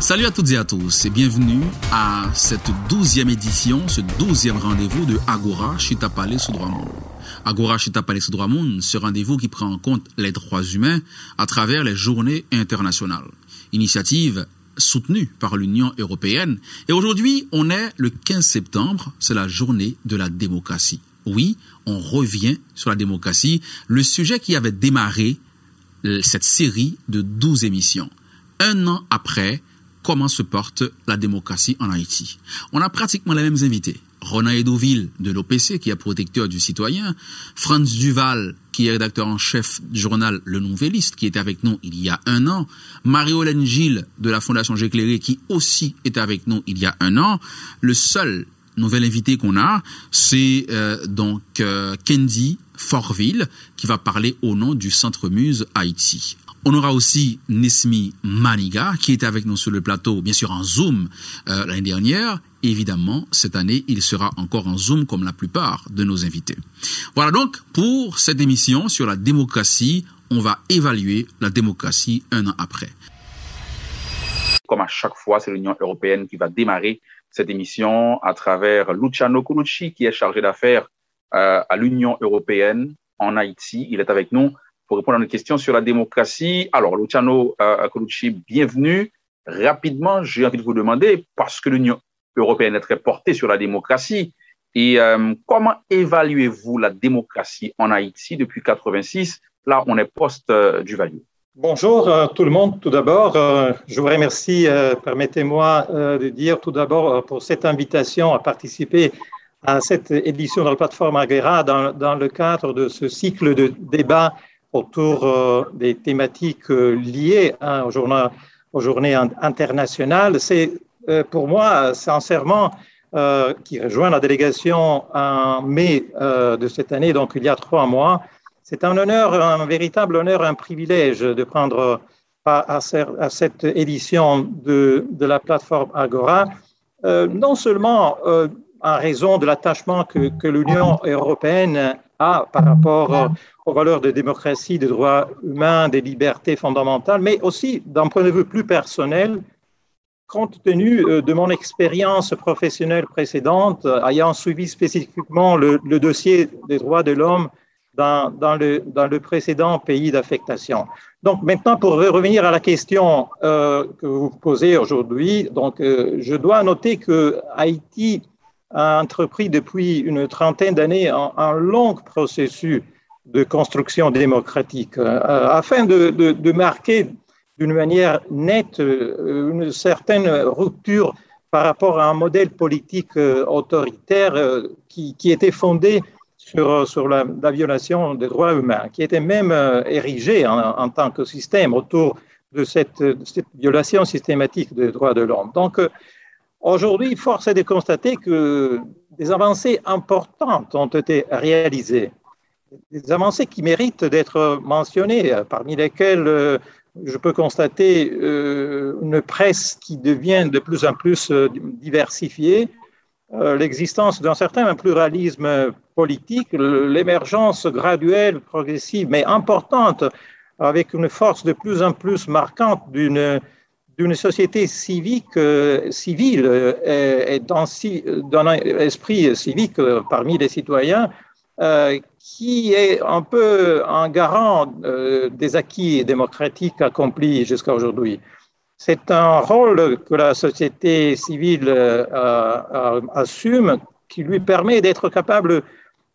Salut à toutes et à tous et bienvenue à cette 12e édition, ce 12e rendez-vous de Agora Chita Palais sous droit monde. Agora Chita Palais sous droit monde, ce rendez-vous qui prend en compte les droits humains à travers les journées internationales. Initiative soutenue par l'Union européenne. Et aujourd'hui, on est le 15 septembre, c'est la journée de la démocratie. Oui, on revient sur la démocratie, le sujet qui avait démarré cette série de 12 émissions. Un an après, comment se porte la démocratie en Haïti? On a pratiquement les mêmes invités. Ronan Edoville de l'OPC, qui est protecteur du citoyen. Franz Duval, qui est rédacteur en chef du journal Le Nouvelliste, qui était avec nous il y a un an. Marie-Hélène Gilles de la Fondation J'éclairé, qui aussi était avec nous il y a un an. Le seul nouvel invité qu'on a, c'est Kendi Fortville, qui va parler au nom du Centre Muse Haïti. On aura aussi Nesmi Maniga, qui était avec nous sur le plateau, bien sûr en Zoom l'année dernière. Et évidemment, cette année, il sera encore en Zoom comme la plupart de nos invités. Voilà donc, pour cette émission sur la démocratie, on va évaluer la démocratie un an après. Comme à chaque fois, c'est l'Union européenne qui va démarrer cette émission à travers Luciano Colucci, qui est chargé d'affaires à l'Union européenne en Haïti. Il est avec nous pour répondre à une question sur la démocratie. Alors, Luciano Colucci, bienvenue. Rapidement, j'ai envie de vous demander, parce que l'Union européenne est très portée sur la démocratie, et comment évaluez-vous la démocratie en Haïti depuis 1986? Là, on est post-Duvalier. Bonjour tout le monde. Tout d'abord, je vous remercie, permettez-moi de dire tout d'abord pour cette invitation à participer à cette édition de la plateforme Agora dans le cadre de ce cycle de débats autour des thématiques liées aux journées internationales. C'est pour moi, sincèrement, qui rejoint la délégation en mai de cette année, donc il y a 3 mois, c'est un honneur, un véritable honneur, un privilège de prendre part à cette édition de la plateforme Agora, non seulement en raison de l'attachement que l'Union européenne a par rapport aux valeurs de démocratie, des droits humains, des libertés fondamentales, mais aussi d'un point de vue plus personnel, compte tenu de mon expérience professionnelle précédente, ayant suivi spécifiquement le dossier des droits de l'homme dans le précédent pays d'affectation. Donc maintenant, pour revenir à la question que vous posez aujourd'hui, donc je dois noter que Haïti a entrepris depuis une trentaine d'années un long processus de construction démocratique afin de marquer d'une manière nette une certaine rupture par rapport à un modèle politique autoritaire qui était fondé sur la violation des droits humains, qui était même érigé en tant que système autour de cette violation systématique des droits de l'homme. Donc, aujourd'hui, force est de constater que des avancées importantes ont été réalisées, des avancées qui méritent d'être mentionnées, parmi lesquelles je peux constater une presse qui devient de plus en plus diversifiée, l'existence d'un certain pluralisme politique, l'émergence graduelle, progressive, mais importante, avec une force de plus en plus marquante d'une société civile et d'un esprit civique parmi les citoyens, qui est un peu un garant des acquis démocratiques accomplis jusqu'à aujourd'hui. C'est un rôle que la société civile assume, qui lui permet d'être capable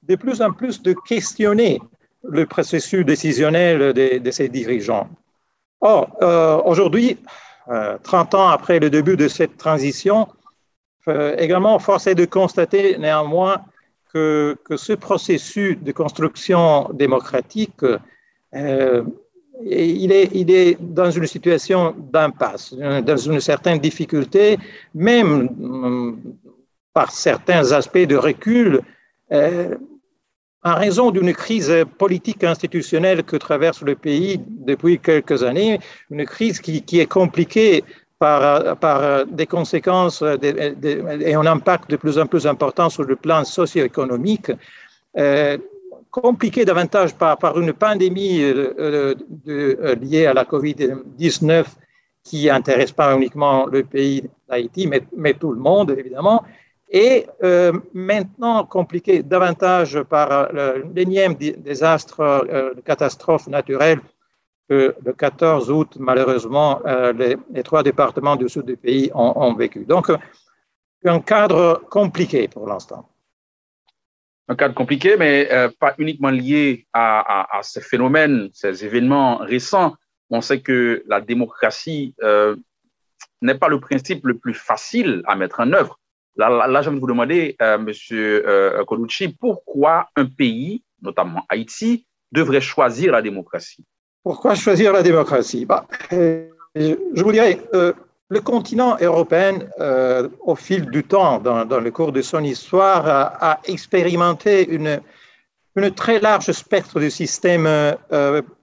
de plus en plus de questionner le processus décisionnel de ses dirigeants. Or, aujourd'hui, 30 ans après le début de cette transition, également, force est de constater néanmoins que ce processus de construction démocratique, il est dans une situation d'impasse, dans une certaine difficulté, même par certains aspects de recul, en raison d'une crise politique institutionnelle que traverse le pays depuis quelques années, une crise qui est compliquée par des conséquences et un impact de plus en plus important sur le plan socio-économique, compliquée davantage par une pandémie liée à la COVID-19 qui n'intéresse pas uniquement le pays d'Haïti, mais tout le monde, évidemment, et maintenant compliqué davantage par l'énième désastre, catastrophe naturelle que le 14 août, malheureusement, les 3 départements du sud du pays ont vécu. Donc, un cadre compliqué pour l'instant. Un cadre compliqué, mais pas uniquement lié à ces phénomènes, ces événements récents. On sait que la démocratie n'est pas le principe le plus facile à mettre en œuvre. Là, je vais vous demander, M. Colucci, pourquoi un pays, notamment Haïti, devrait choisir la démocratie? Pourquoi choisir la démocratie? Je vous dirais, le continent européen, au fil du temps, dans le cours de son histoire, a expérimenté une très large spectre de systèmes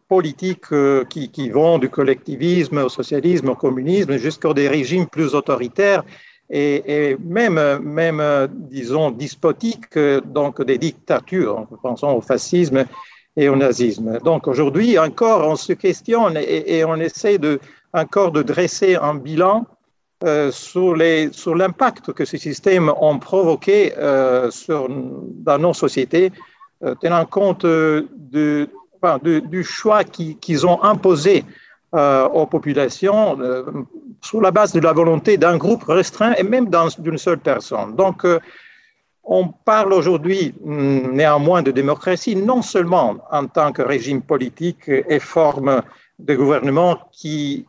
politiques qui vont du collectivisme au socialisme, au communisme, jusqu'à des régimes plus autoritaires et même disons, despotiques, donc des dictatures. Pensons au fascisme et au nazisme. Donc aujourd'hui, encore, on se questionne et on essaie encore de dresser un bilan sur l'impact que ces systèmes ont provoqué dans nos sociétés, tenant compte du choix qu'ils ont imposé aux populations sur la base de la volonté d'un groupe restreint et même d'une seule personne. Donc, on parle aujourd'hui néanmoins de démocratie, non seulement en tant que régime politique et forme de gouvernement qui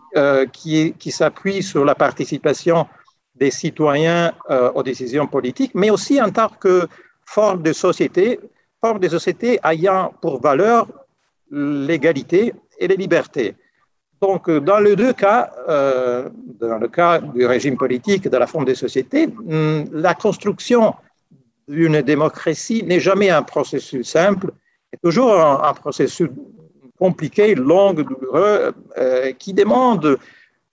s'appuie sur la participation des citoyens aux décisions politiques, mais aussi en tant que forme de société ayant pour valeur l'égalité et les libertés. Donc, dans les deux cas, dans le cas du régime politique et de la forme de société, la construction d'une démocratie n'est jamais un processus simple, c'est toujours un processus compliqué, long, douloureux, qui demande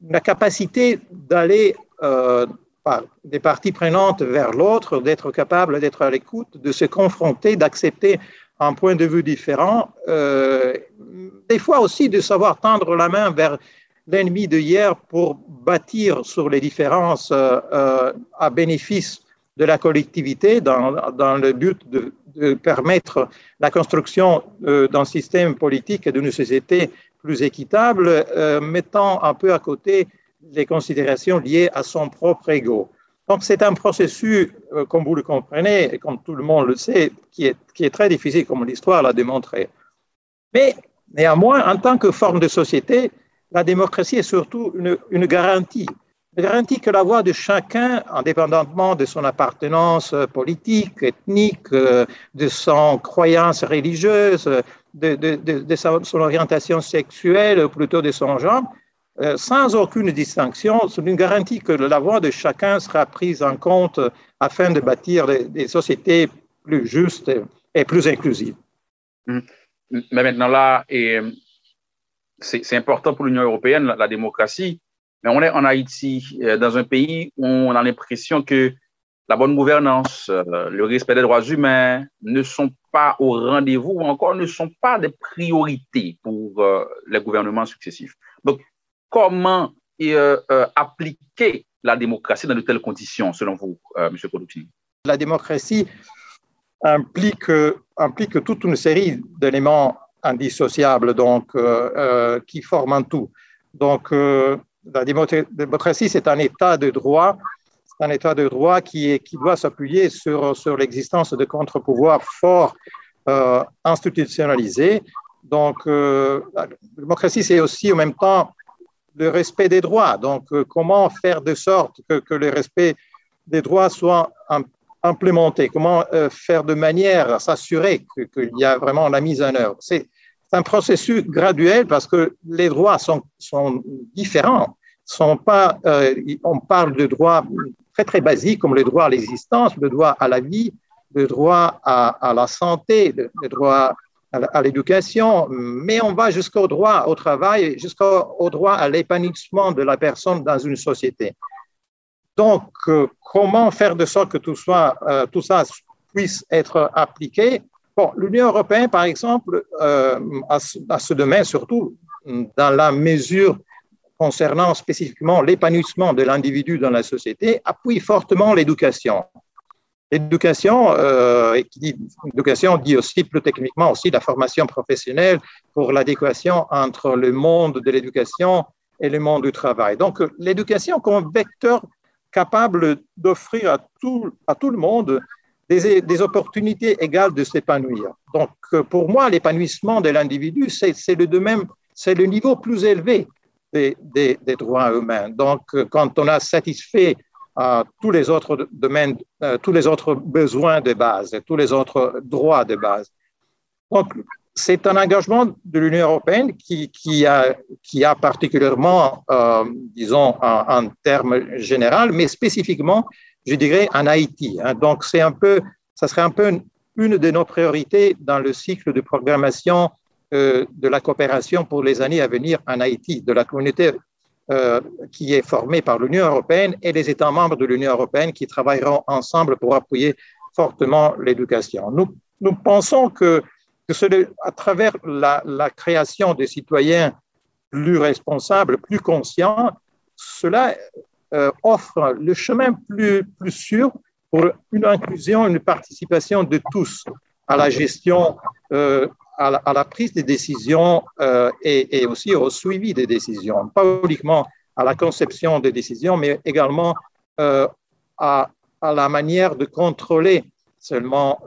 la capacité d'aller par des parties prenantes vers l'autre, d'être capable d'être à l'écoute, de se confronter, d'accepter un point de vue différent, des fois aussi de savoir tendre la main vers l'ennemi de hier pour bâtir sur les différences à bénéfice de la collectivité dans le but de permettre la construction d'un système politique et d'une société plus équitable, mettant un peu à côté les considérations liées à son propre ego. Donc, c'est un processus, comme vous le comprenez et comme tout le monde le sait, qui est très difficile, comme l'histoire l'a démontré. Mais néanmoins, en tant que forme de société, la démocratie est surtout une garantie. Une garantie que la voix de chacun, indépendamment de son appartenance politique, ethnique, de son croyance religieuse, de son orientation sexuelle, ou plutôt de son genre, sans aucune distinction, c'est une garantie que la voix de chacun sera prise en compte afin de bâtir des sociétés plus justes et plus inclusives. Mais maintenant là, c'est important pour l'Union européenne, la démocratie, mais on est en Haïti, dans un pays où on a l'impression que la bonne gouvernance, le respect des droits humains ne sont pas au rendez-vous ou encore ne sont pas des priorités pour les gouvernements successifs. Donc, comment appliquer la démocratie dans de telles conditions, selon vous, M. Colucci? La démocratie implique toute une série d'éléments indissociables donc, qui forment un tout. Donc, la démocratie, c'est un état de droit. C'est un état de droit qui doit s'appuyer sur l'existence de contre-pouvoirs forts institutionnalisés. Donc, la démocratie, c'est aussi en même temps le respect des droits. Donc, comment faire de sorte que le respect des droits soit implémenté? Comment faire de manière à s'assurer qu'il y a vraiment la mise en œuvre? C'est un processus graduel parce que les droits sont différents. On parle de droits très, très basiques comme le droit à l'existence, le droit à la vie, le droit à la santé, le droit à l'éducation, mais on va jusqu'au droit au travail, jusqu'au droit à l'épanouissement de la personne dans une société. Donc, comment faire de sorte que tout ça puisse être appliqué? Bon, l'Union européenne, par exemple, à ce domaine, surtout dans la mesure concernant spécifiquement l'épanouissement de l'individu dans la société appuie fortement l'éducation. L'éducation, qui dit éducation, dit aussi plus techniquement aussi la formation professionnelle pour l'adéquation entre le monde de l'éducation et le monde du travail. Donc, l'éducation comme vecteur capable d'offrir à tout le monde des opportunités égales de s'épanouir. Donc, pour moi, l'épanouissement de l'individu, c'est le niveau plus élevé des droits humains. Donc, quand on a satisfait tous les autres domaines, tous les autres besoins de base, tous les autres droits de base. Donc, c'est un engagement de l'Union européenne qui a particulièrement, disons, en termes généraux, mais spécifiquement, je dirais, en Haïti. Donc, ça serait un peu une de nos priorités dans le cycle de programmation de la coopération pour les années à venir en Haïti, de la communauté qui est formée par l'Union européenne et les États membres de l'Union européenne qui travailleront ensemble pour appuyer fortement l'éducation. Nous pensons que à travers la création de citoyens plus responsables, plus conscients, cela offre le chemin plus sûr pour une inclusion, une participation de tous à la gestion, à la prise des décisions et aussi au suivi des décisions, pas uniquement à la conception des décisions, mais également à la manière de contrôler seulement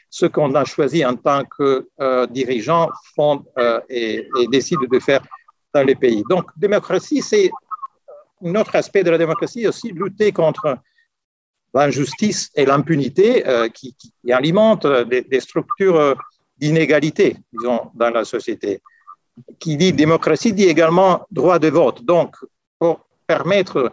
ce qu'on a choisi en tant que dirigeants font et décident de faire dans les pays. Donc, démocratie, c'est un autre aspect de la démocratie, aussi lutter contre l'injustice et l'impunité qui alimentent des structures d'inégalité, disons, dans la société. Qui dit démocratie dit également droit de vote. Donc, pour permettre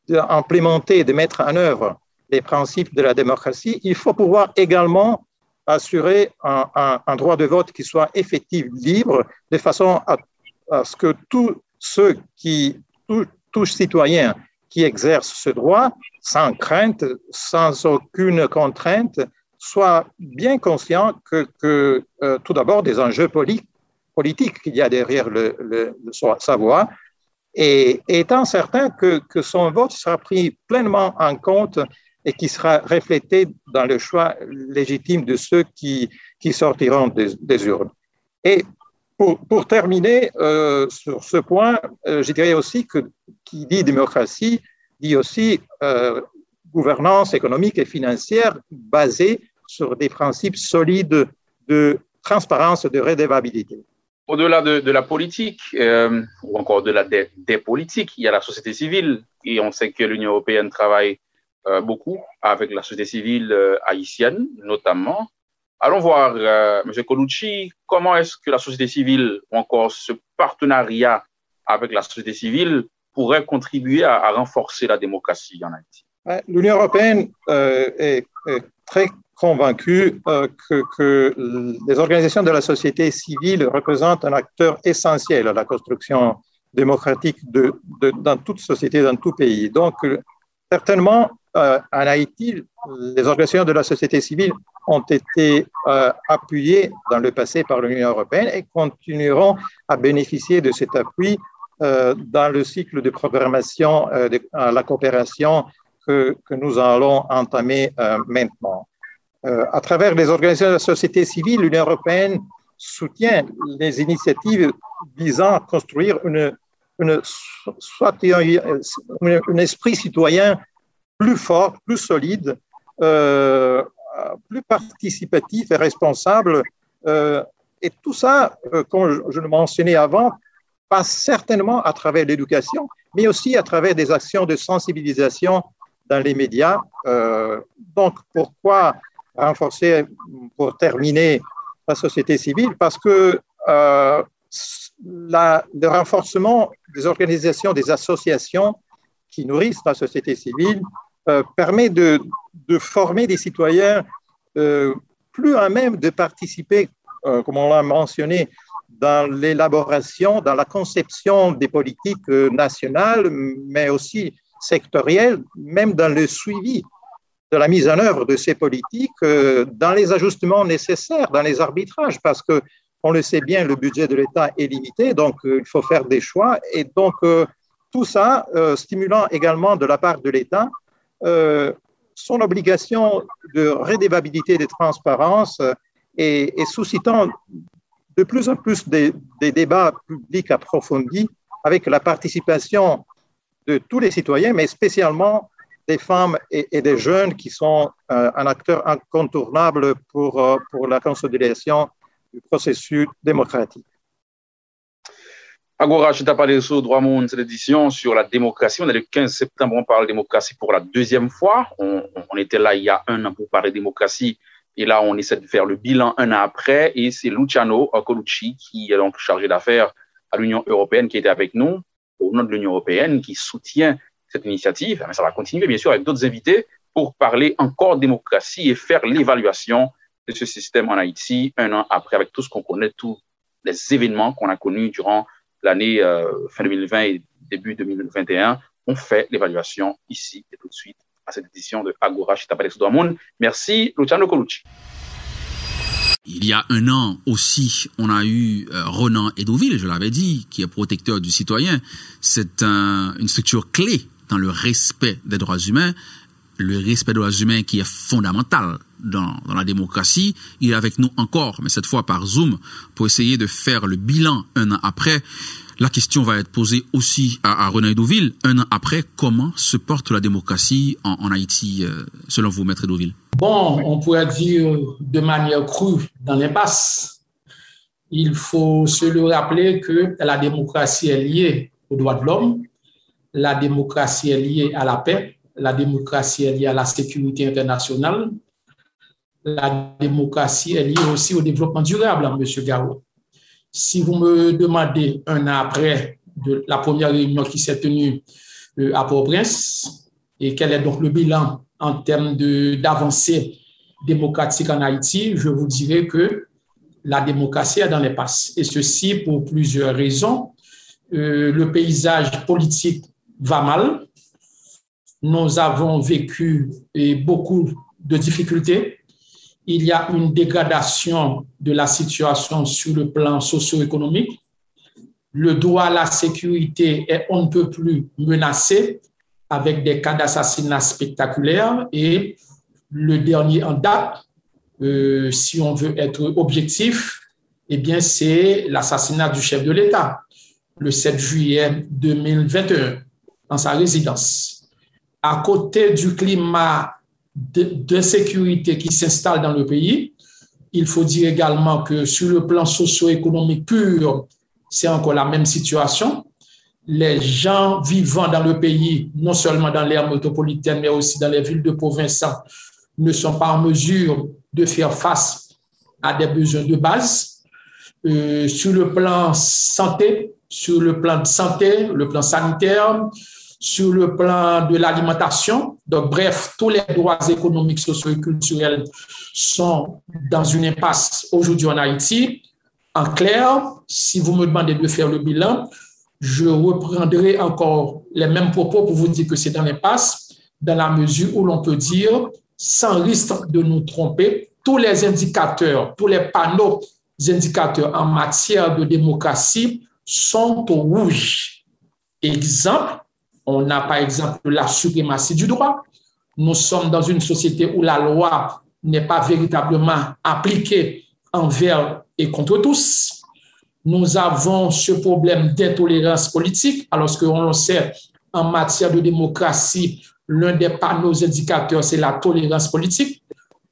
d'implémenter, de mettre en œuvre les principes de la démocratie, il faut pouvoir également assurer un droit de vote qui soit effectif, libre, de façon à ce que tous citoyens qui exercent ce droit, sans crainte, sans aucune contrainte, soient bien conscients que tout d'abord, des enjeux politiques qu'il y a derrière sa voix, et étant certain que son vote sera pris pleinement en compte et qui sera reflété dans le choix légitime de ceux qui sortiront des urnes. Et pour terminer sur ce point, je dirais aussi que qui dit démocratie dit aussi gouvernance économique et financière basée sur des principes solides de transparence et de redevabilité. Au-delà de la politique, ou encore au-delà des politiques, il y a la société civile. Et on sait que l'Union européenne travaille beaucoup avec la société civile haïtienne, notamment. Allons voir, M. Colucci, comment est-ce que la société civile, ou encore ce partenariat avec la société civile, pourrait contribuer à renforcer la démocratie en Haïti? L'Union européenne est très convaincue que les organisations de la société civile représentent un acteur essentiel à la construction démocratique dans toute société, dans tout pays. Donc, certainement, en Haïti, les organisations de la société civile ont été appuyées dans le passé par l'Union européenne et continueront à bénéficier de cet appui dans le cycle de programmation de la coopération que nous allons entamer maintenant. À travers les organisations de la société civile, l'Union européenne soutient les initiatives visant à construire un esprit citoyen plus fort, plus solide, plus participatif et responsable. Et tout ça, comme je le mentionnais avant, passe certainement à travers l'éducation, mais aussi à travers des actions de sensibilisation dans les médias. Donc, pourquoi renforcer, pour terminer, la société civile? Parce que le renforcement des organisations, des associations qui nourrissent la société civile permet de former des citoyens plus à même de participer, comme on l'a mentionné, dans l'élaboration, dans la conception des politiques nationales, mais aussi sectorielles, même dans le suivi de la mise en œuvre de ces politiques, dans les ajustements nécessaires, dans les arbitrages, parce que on le sait bien, le budget de l'État est limité, donc il faut faire des choix. Et donc, tout ça, stimulant également de la part de l'État son obligation de redevabilité et de transparence et suscitant de plus en plus des débats publics approfondis avec la participation de tous les citoyens, mais spécialement des femmes et des jeunes qui sont un acteur incontournable pour la consolidation du processus démocratique. Agora, je t'ai parlé sur Droit Monde, cette édition sur la démocratie. On est le 15 septembre, on parle de démocratie pour la deuxième fois. On était là il y a un an pour parler de démocratie. Et là, on essaie de faire le bilan un an après. Et c'est Luciano Colucci, qui est donc chargé d'affaires à l'Union européenne, qui était avec nous, au nom de l'Union européenne, qui soutient cette initiative. Mais ça va continuer, bien sûr, avec d'autres invités pour parler encore démocratie et faire l'évaluation de ce système en Haïti un an après, avec tout ce qu'on connaît, tous les événements qu'on a connus durant l'année fin 2020 et début 2021. On fait l'évaluation ici et tout de suite à cette édition de Agora Chita Palais Droit Monde. Merci, Luciano Colucci. Il y a un an aussi, on a eu Ronan Edouville, je l'avais dit, qui est protecteur du citoyen. C'est une structure clé dans le respect des droits humains, le respect des droits humains qui est fondamental dans la démocratie. Il est avec nous encore, mais cette fois par Zoom, pour essayer de faire le bilan un an après. La question va être posée aussi à Ronan Edouville. Un an après, comment se porte la démocratie en Haïti, selon vous, Maître Edouville? Bon, on pourrait dire de manière crue dans l'impasse. Il faut se le rappeler que la démocratie est liée aux droits de l'homme, la démocratie est liée à la paix, la démocratie est liée à la sécurité internationale, la démocratie est liée aussi au développement durable, M. Garot. Si vous me demandez un an après de la première réunion qui s'est tenue à Port-au-Prince, et quel est donc le bilan en termes d'avancée démocratique en Haïti, je vous dirais que la démocratie est dans l'impasse. Et ceci pour plusieurs raisons. Le paysage politique va mal. Nous avons vécu beaucoup de difficultés. Il y a une dégradation de la situation sur le plan socio-économique. Le droit à la sécurité est on ne peut plus menacé avec des cas d'assassinat spectaculaires. Et le dernier en date, si on veut être objectif, eh bien, c'est l'assassinat du chef de l'État le 7 juillet 2021 dans sa résidence. À côté du climat d'insécurité qui s'installe dans le pays, il faut dire également que sur le plan socio-économique pur, c'est encore la même situation. Les gens vivant dans le pays, non seulement dans l'aire métropolitaine, mais aussi dans les villes de province, ne sont pas en mesure de faire face à des besoins de base. Sur le plan santé, le plan sanitaire, sur le plan de l'alimentation. Donc, bref, tous les droits économiques, sociaux et culturels sont dans une impasse aujourd'hui en Haïti. En clair, si vous me demandez de faire le bilan, je reprendrai encore les mêmes propos pour vous dire que c'est dans l'impasse, dans la mesure où l'on peut dire, sans risque de nous tromper, tous les indicateurs, tous les panneaux indicateurs en matière de démocratie sont au rouge. Exemple, on a par exemple la suprématie du droit. Nous sommes dans une société où la loi n'est pas véritablement appliquée envers et contre tous. Nous avons ce problème d'intolérance politique, alors qu'on le sait, en matière de démocratie, l'un des panneaux indicateurs, c'est la tolérance politique.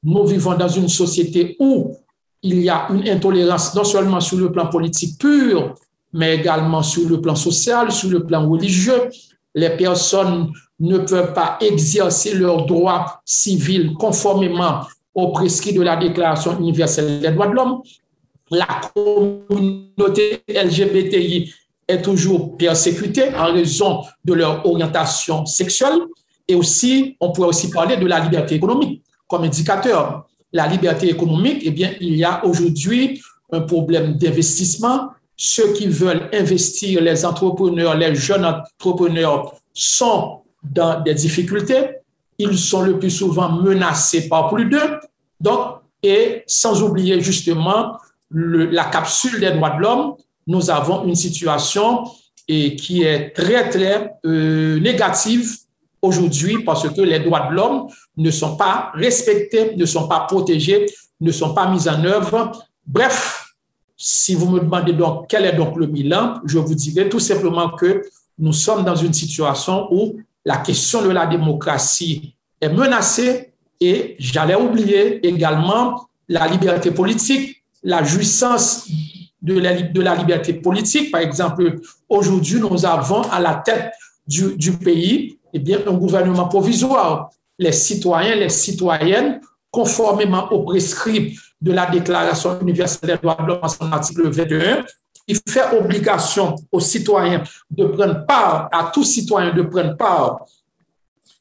Nous vivons dans une société où il y a une intolérance non seulement sur le plan politique pur, mais également sur le plan social, sur le plan religieux. Les personnes ne peuvent pas exercer leurs droits civils conformément aux prescrits de la Déclaration universelle des droits de l'homme. La communauté LGBTI est toujours persécutée en raison de leur orientation sexuelle. Et aussi, on pourrait aussi parler de la liberté économique comme indicateur. La liberté économique, eh bien, il y a aujourd'hui un problème d'investissement. Ceux qui veulent investir, les entrepreneurs, les jeunes entrepreneurs sont dans des difficultés. Ils sont le plus souvent menacés par plus d'eux. Donc, et sans oublier justement la capsule des droits de l'homme, nous avons une situation qui est très, très négative aujourd'hui parce que les droits de l'homme ne sont pas respectés, ne sont pas protégés, ne sont pas mis en œuvre. Bref, si vous me demandez donc quel est donc le bilan, je vous dirai tout simplement que nous sommes dans une situation où la question de la démocratie est menacée et j'allais oublier également la liberté politique, la jouissance de la liberté politique. Par exemple, aujourd'hui, nous avons à la tête du pays un gouvernement provisoire. Les citoyens, les citoyennes, conformément aux prescrits de la Déclaration universelle des droits de l'homme en son article 21, il fait obligation aux citoyens de prendre part, à tous citoyens de prendre part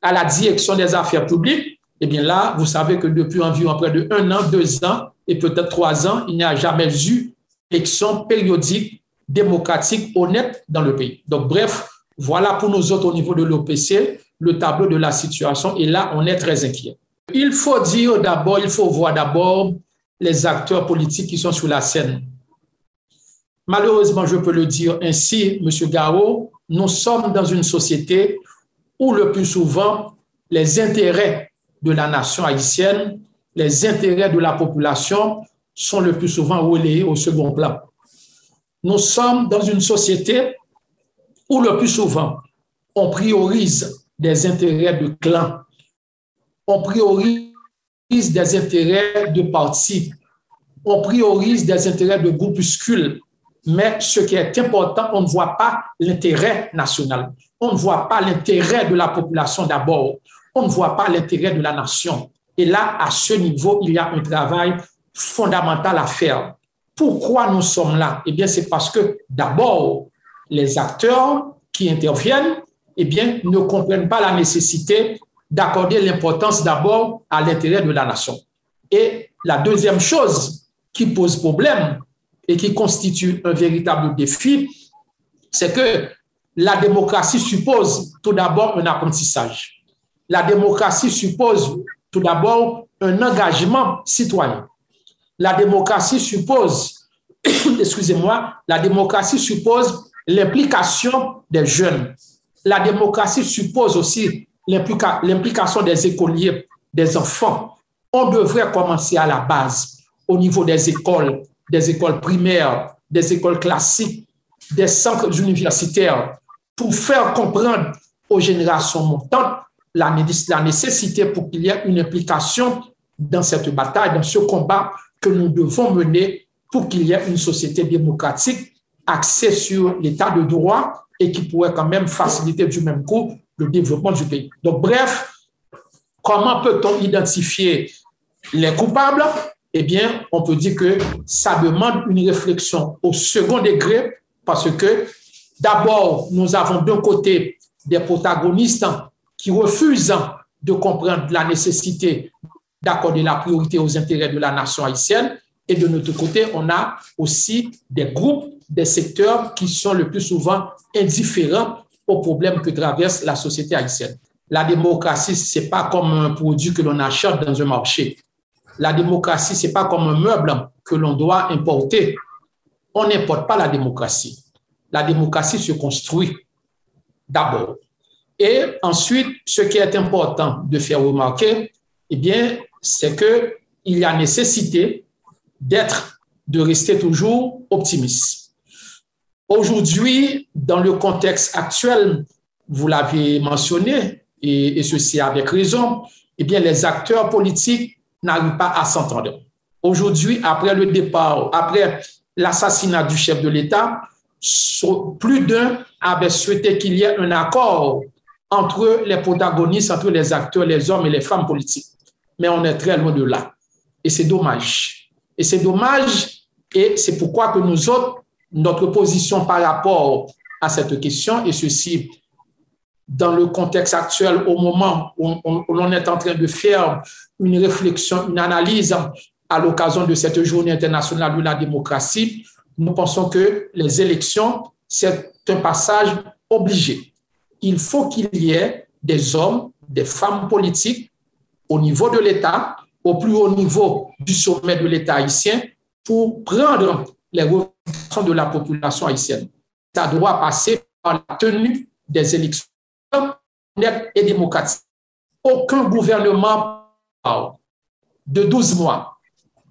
à la direction des affaires publiques. Eh bien là, vous savez que depuis environ près de 1 an, 2 ans et peut-être 3 ans, il n'y a jamais eu d'élection périodique, démocratique, honnête dans le pays. Donc bref, voilà pour nous autres au niveau de l'OPC, le tableau de la situation. Et là, on est très inquiet. Il faut voir d'abord les acteurs politiques qui sont sur la scène. Malheureusement, je peux le dire ainsi, M. Garot, nous sommes dans une société où le plus souvent, les intérêts de la nation haïtienne, les intérêts de la population sont le plus souvent relayés au second plan. Nous sommes dans une société où le plus souvent, on priorise des intérêts de clans, on priorise des intérêts de partis, on priorise des intérêts de groupuscules, mais ce qui est important, on ne voit pas l'intérêt national, on ne voit pas l'intérêt de la population d'abord, on ne voit pas l'intérêt de la nation. Et là, à ce niveau, il y a un travail fondamental à faire. Pourquoi nous sommes là? Eh bien, c'est parce que d'abord, les acteurs qui interviennent, eh bien, ne comprennent pas la nécessité d'accorder l'importance d'abord à l'intérêt de la nation. Et la deuxième chose qui pose problème et qui constitue un véritable défi, c'est que la démocratie suppose tout d'abord un apprentissage. La démocratie suppose tout d'abord un engagement citoyen. La démocratie suppose, la démocratie suppose l'implication des jeunes. La démocratie suppose aussi l'implication des écoliers, des enfants. On devrait commencer à la base, au niveau des écoles primaires, des écoles classiques, des centres universitaires, pour faire comprendre aux générations montantes la nécessité pour qu'il y ait une implication dans cette bataille, dans ce combat que nous devons mener pour qu'il y ait une société démocratique axée sur l'état de droit et qui pourrait quand même faciliter du même coup le développement du pays. Donc, bref, comment peut-on identifier les coupables? Eh bien, on peut dire que ça demande une réflexion au second degré parce que d'abord, nous avons d'un côté des protagonistes qui refusent de comprendre la nécessité d'accorder la priorité aux intérêts de la nation haïtienne. Et de notre côté, on a aussi des groupes, des secteurs qui sont le plus souvent indifférents aux problèmes que traverse la société haïtienne. La démocratie, ce n'est pas comme un produit que l'on achète dans un marché. La démocratie, ce n'est pas comme un meuble que l'on doit importer. On n'importe pas la démocratie. La démocratie se construit d'abord. Et ensuite, ce qui est important de faire remarquer, eh bien, c'est qu'il y a nécessité de rester toujours optimiste. Aujourd'hui, dans le contexte actuel, vous l'avez mentionné, et ceci avec raison, eh bien, les acteurs politiques n'arrivent pas à s'entendre. Aujourd'hui, après le départ, après l'assassinat du chef de l'État, plus d'un avait souhaité qu'il y ait un accord entre les protagonistes, entre les acteurs, les hommes et les femmes politiques. Mais on est très loin de là. Et c'est dommage. Et c'est dommage, et c'est pourquoi que nous autres, notre position par rapport à cette question, et ceci dans le contexte actuel, au moment où l'on est en train de faire une réflexion, une analyse à l'occasion de cette journée internationale de la démocratie, nous pensons que les élections, c'est un passage obligé. Il faut qu'il y ait des hommes, des femmes politiques au niveau de l'État, au plus haut niveau du sommet de l'État haïtien, pour prendre les revendications de la population haïtienne. Ça doit passer par la tenue des élections honnêtes et démocratiques. Aucun gouvernement de 12 mois,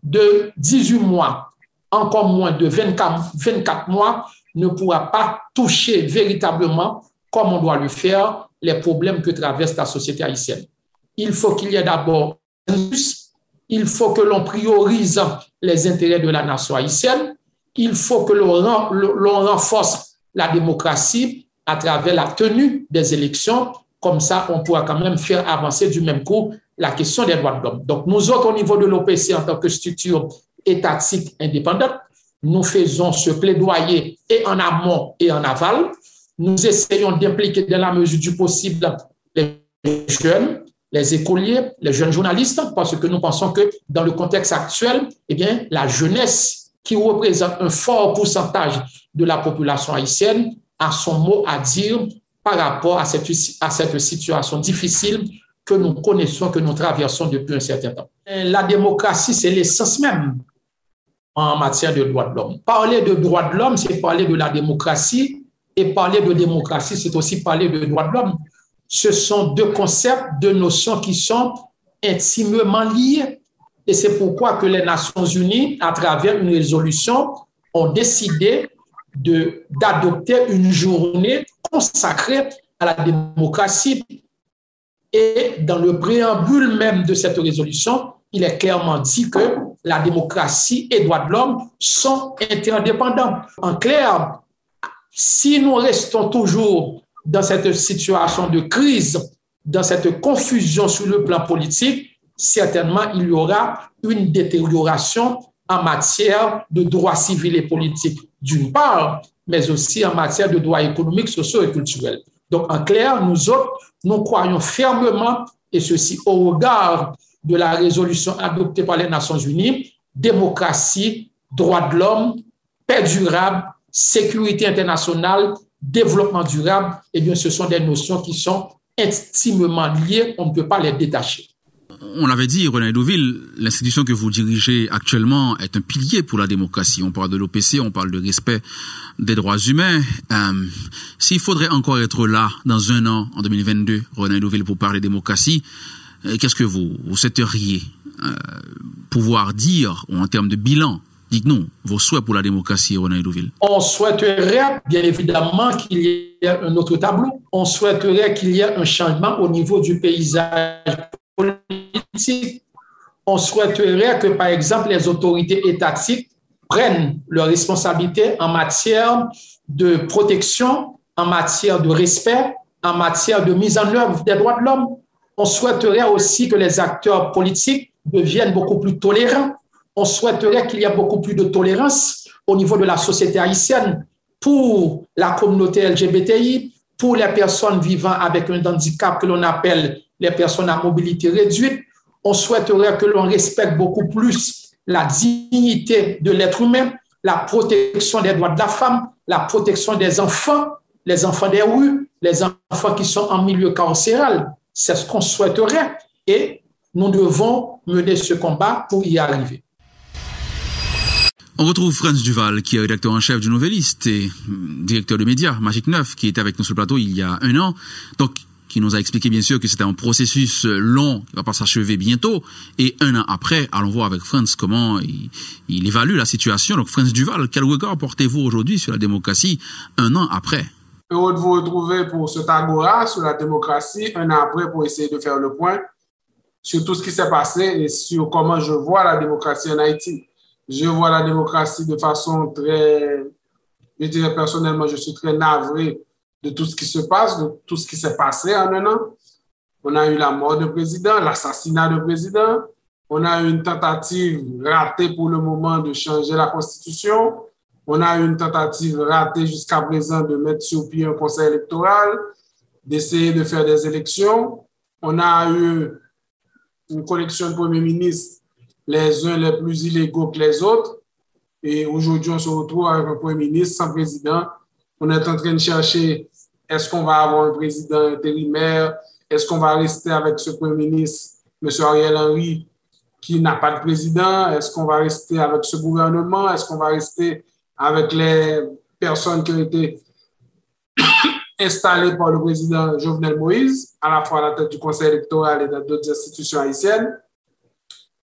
de 18 mois, encore moins de 24 mois, ne pourra pas toucher véritablement, comme on doit le faire, les problèmes que traverse la société haïtienne. Il faut qu'il y ait d'abord un consensus, il faut que l'on priorise les intérêts de la nation haïtienne, il faut que l'on renforce la démocratie à travers la tenue des élections. Comme ça, on pourra quand même faire avancer du même coup la question des droits de l'homme. Donc, nous autres, au niveau de l'OPC, en tant que structure étatique indépendante, nous faisons ce plaidoyer et en amont et en aval. Nous essayons d'impliquer dans la mesure du possible les jeunes, les écoliers, les jeunes journalistes, parce que nous pensons que dans le contexte actuel, eh bien, la jeunesse, qui représente un fort pourcentage de la population haïtienne, a son mot à dire par rapport à cette situation difficile que nous connaissons, que nous traversons depuis un certain temps. La démocratie, c'est l'essence même en matière de droits de l'homme. Parler de droits de l'homme, c'est parler de la démocratie, et parler de démocratie, c'est aussi parler de droits de l'homme. Ce sont deux concepts, deux notions qui sont intimement liées. Et c'est pourquoi que les Nations Unies, à travers une résolution, ont décidé d'adopter une journée consacrée à la démocratie. Et dans le préambule même de cette résolution, il est clairement dit que la démocratie et les droits de l'homme sont interdépendants. En clair, si nous restons toujours dans cette situation de crise, dans cette confusion sur le plan politique, certainement il y aura une détérioration en matière de droits civils et politiques d'une part, mais aussi en matière de droits économiques, sociaux et culturels. Donc, en clair, nous autres, nous croyons fermement, et ceci au regard de la résolution adoptée par les Nations Unies, démocratie, droits de l'homme, paix durable, sécurité internationale, développement durable, eh bien, ce sont des notions qui sont intimement liées, on ne peut pas les détacher. On l'avait dit, René Douville, l'institution que vous dirigez actuellement est un pilier pour la démocratie. On parle de l'OPC, on parle de respect des droits humains. S'il faudrait encore être là dans un an, en 2022, René Douville, pour parler démocratie, qu'est-ce que vous souhaiteriez pouvoir dire en termes de bilan? Dites-nous vos souhaits pour la démocratie, René Douville. On souhaiterait, bien évidemment, qu'il y ait un autre tableau. On souhaiterait qu'il y ait un changement au niveau du paysage politique. On souhaiterait que, par exemple, les autorités étatiques prennent leurs responsabilités en matière de protection, en matière de respect, en matière de mise en œuvre des droits de l'homme. On souhaiterait aussi que les acteurs politiques deviennent beaucoup plus tolérants. On souhaiterait qu'il y ait beaucoup plus de tolérance au niveau de la société haïtienne pour la communauté LGBTI, pour les personnes vivant avec un handicap que l'on appelle les personnes à mobilité réduite. On souhaiterait que l'on respecte beaucoup plus la dignité de l'être humain, la protection des droits de la femme, la protection des enfants, les enfants des rues, les enfants qui sont en milieu carcéral. C'est ce qu'on souhaiterait et nous devons mener ce combat pour y arriver. On retrouve Frantz Duval, qui est rédacteur en chef du Nouvelliste et directeur de médias, Magic 9, qui était avec nous sur le plateau il y a un an. Donc, qui nous a expliqué bien sûr que c'était un processus long, qui va pas s'achever bientôt. Et un an après, allons voir avec Frantz comment il évalue la situation. Donc, Frantz Duval, quel regard portez-vous aujourd'hui sur la démocratie un an après? Heureux de vous retrouver pour cet agora sur la démocratie, un an après, pour essayer de faire le point sur tout ce qui s'est passé et sur comment je vois la démocratie en Haïti. Je vois la démocratie de façon très, je dirais personnellement, je suis très navré de tout ce qui se passe, de tout ce qui s'est passé en un an. On a eu la mort du président, l'assassinat du président. On a eu une tentative ratée pour le moment de changer la Constitution. On a eu une tentative ratée jusqu'à présent de mettre sur pied un conseil électoral, d'essayer de faire des élections. On a eu une collection de premiers ministres, les uns les plus illégaux que les autres. Et aujourd'hui, on se retrouve avec un premier ministre sans président. On est en train de chercher, est-ce qu'on va avoir un président intérimaire? Est-ce qu'on va rester avec ce premier ministre, M. Ariel Henry, qui n'a pas de président? Est-ce qu'on va rester avec ce gouvernement? Est-ce qu'on va rester avec les personnes qui ont été installées par le président Jovenel Moïse, à la fois à la tête du Conseil électoral et d'autres institutions haïtiennes?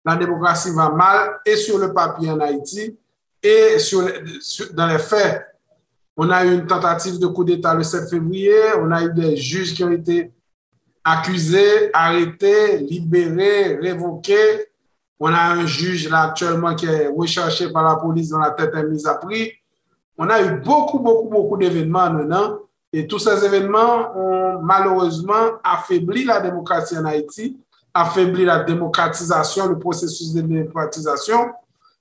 La démocratie va mal et sur le papier en Haïti et dans les faits. On a eu une tentative de coup d'État le 7 février, on a eu des juges qui ont été accusés, arrêtés, libérés, révoqués. On a un juge là actuellement qui est recherché par la police dont la tête est mise à prix. On a eu beaucoup d'événements maintenant et tous ces événements ont malheureusement affaibli la démocratie en Haïti, affaibli la démocratisation, le processus de démocratisation.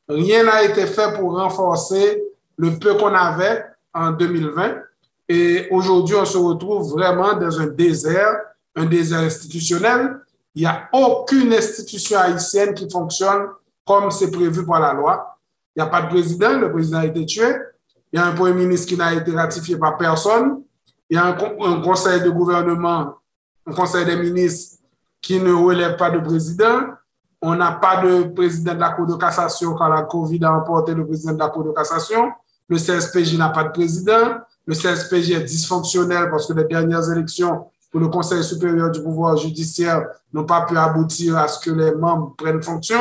Rien n'a été fait pour renforcer le peu qu'on avait en 2020 et aujourd'hui on se retrouve vraiment dans un désert institutionnel. Il n'y a aucune institution haïtienne qui fonctionne comme c'est prévu par la loi. Il n'y a pas de président, le président a été tué. Il y a un premier ministre qui n'a été ratifié par personne. Il y a un conseil de gouvernement, un conseil des ministres qui ne relève pas de président. On n'a pas de président de la Cour de cassation quand la COVID a emporté le président de la Cour de cassation. Le CSPJ n'a pas de président. Le CSPJ est dysfonctionnel parce que les dernières élections pour le Conseil supérieur du pouvoir judiciaire n'ont pas pu aboutir à ce que les membres prennent fonction.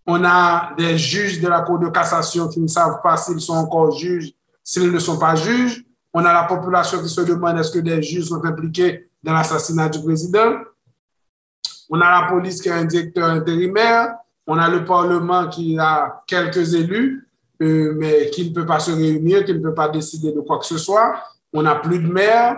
On a des juges de la Cour de cassation qui ne savent pas s'ils sont encore juges, s'ils ne sont pas juges. On a la population qui se demande est-ce que des juges sont impliqués dans l'assassinat du président. On a la police qui a un directeur intérimaire. On a le Parlement qui a quelques élus, mais qui ne peut pas se réunir, qui ne peut pas décider de quoi que ce soit. On n'a plus de maire.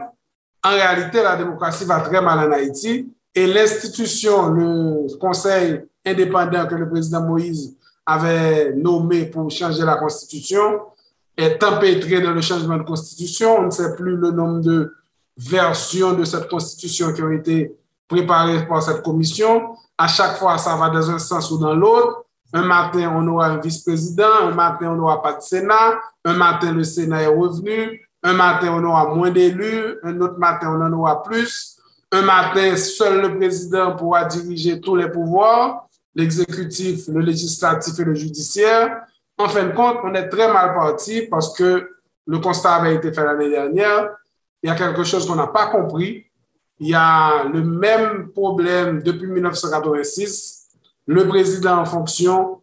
En réalité, la démocratie va très mal en Haïti et l'institution, le conseil indépendant que le président Moïse avait nommé pour changer la constitution est empêtré dans le changement de constitution. On ne sait plus le nombre de versions de cette constitution qui ont été préparées par cette commission. À chaque fois, ça va dans un sens ou dans l'autre. Un matin, on aura un vice-président. Un matin, on n'aura pas de Sénat. Un matin, le Sénat est revenu. Un matin, on aura moins d'élus. Un autre matin, on en aura plus. Un matin, seul le président pourra diriger tous les pouvoirs, l'exécutif, le législatif et le judiciaire. En fin de compte, on est très mal parti parce que le constat avait été fait l'année dernière. Il y a quelque chose qu'on n'a pas compris. Il y a le même problème depuis 1986. Le président en fonction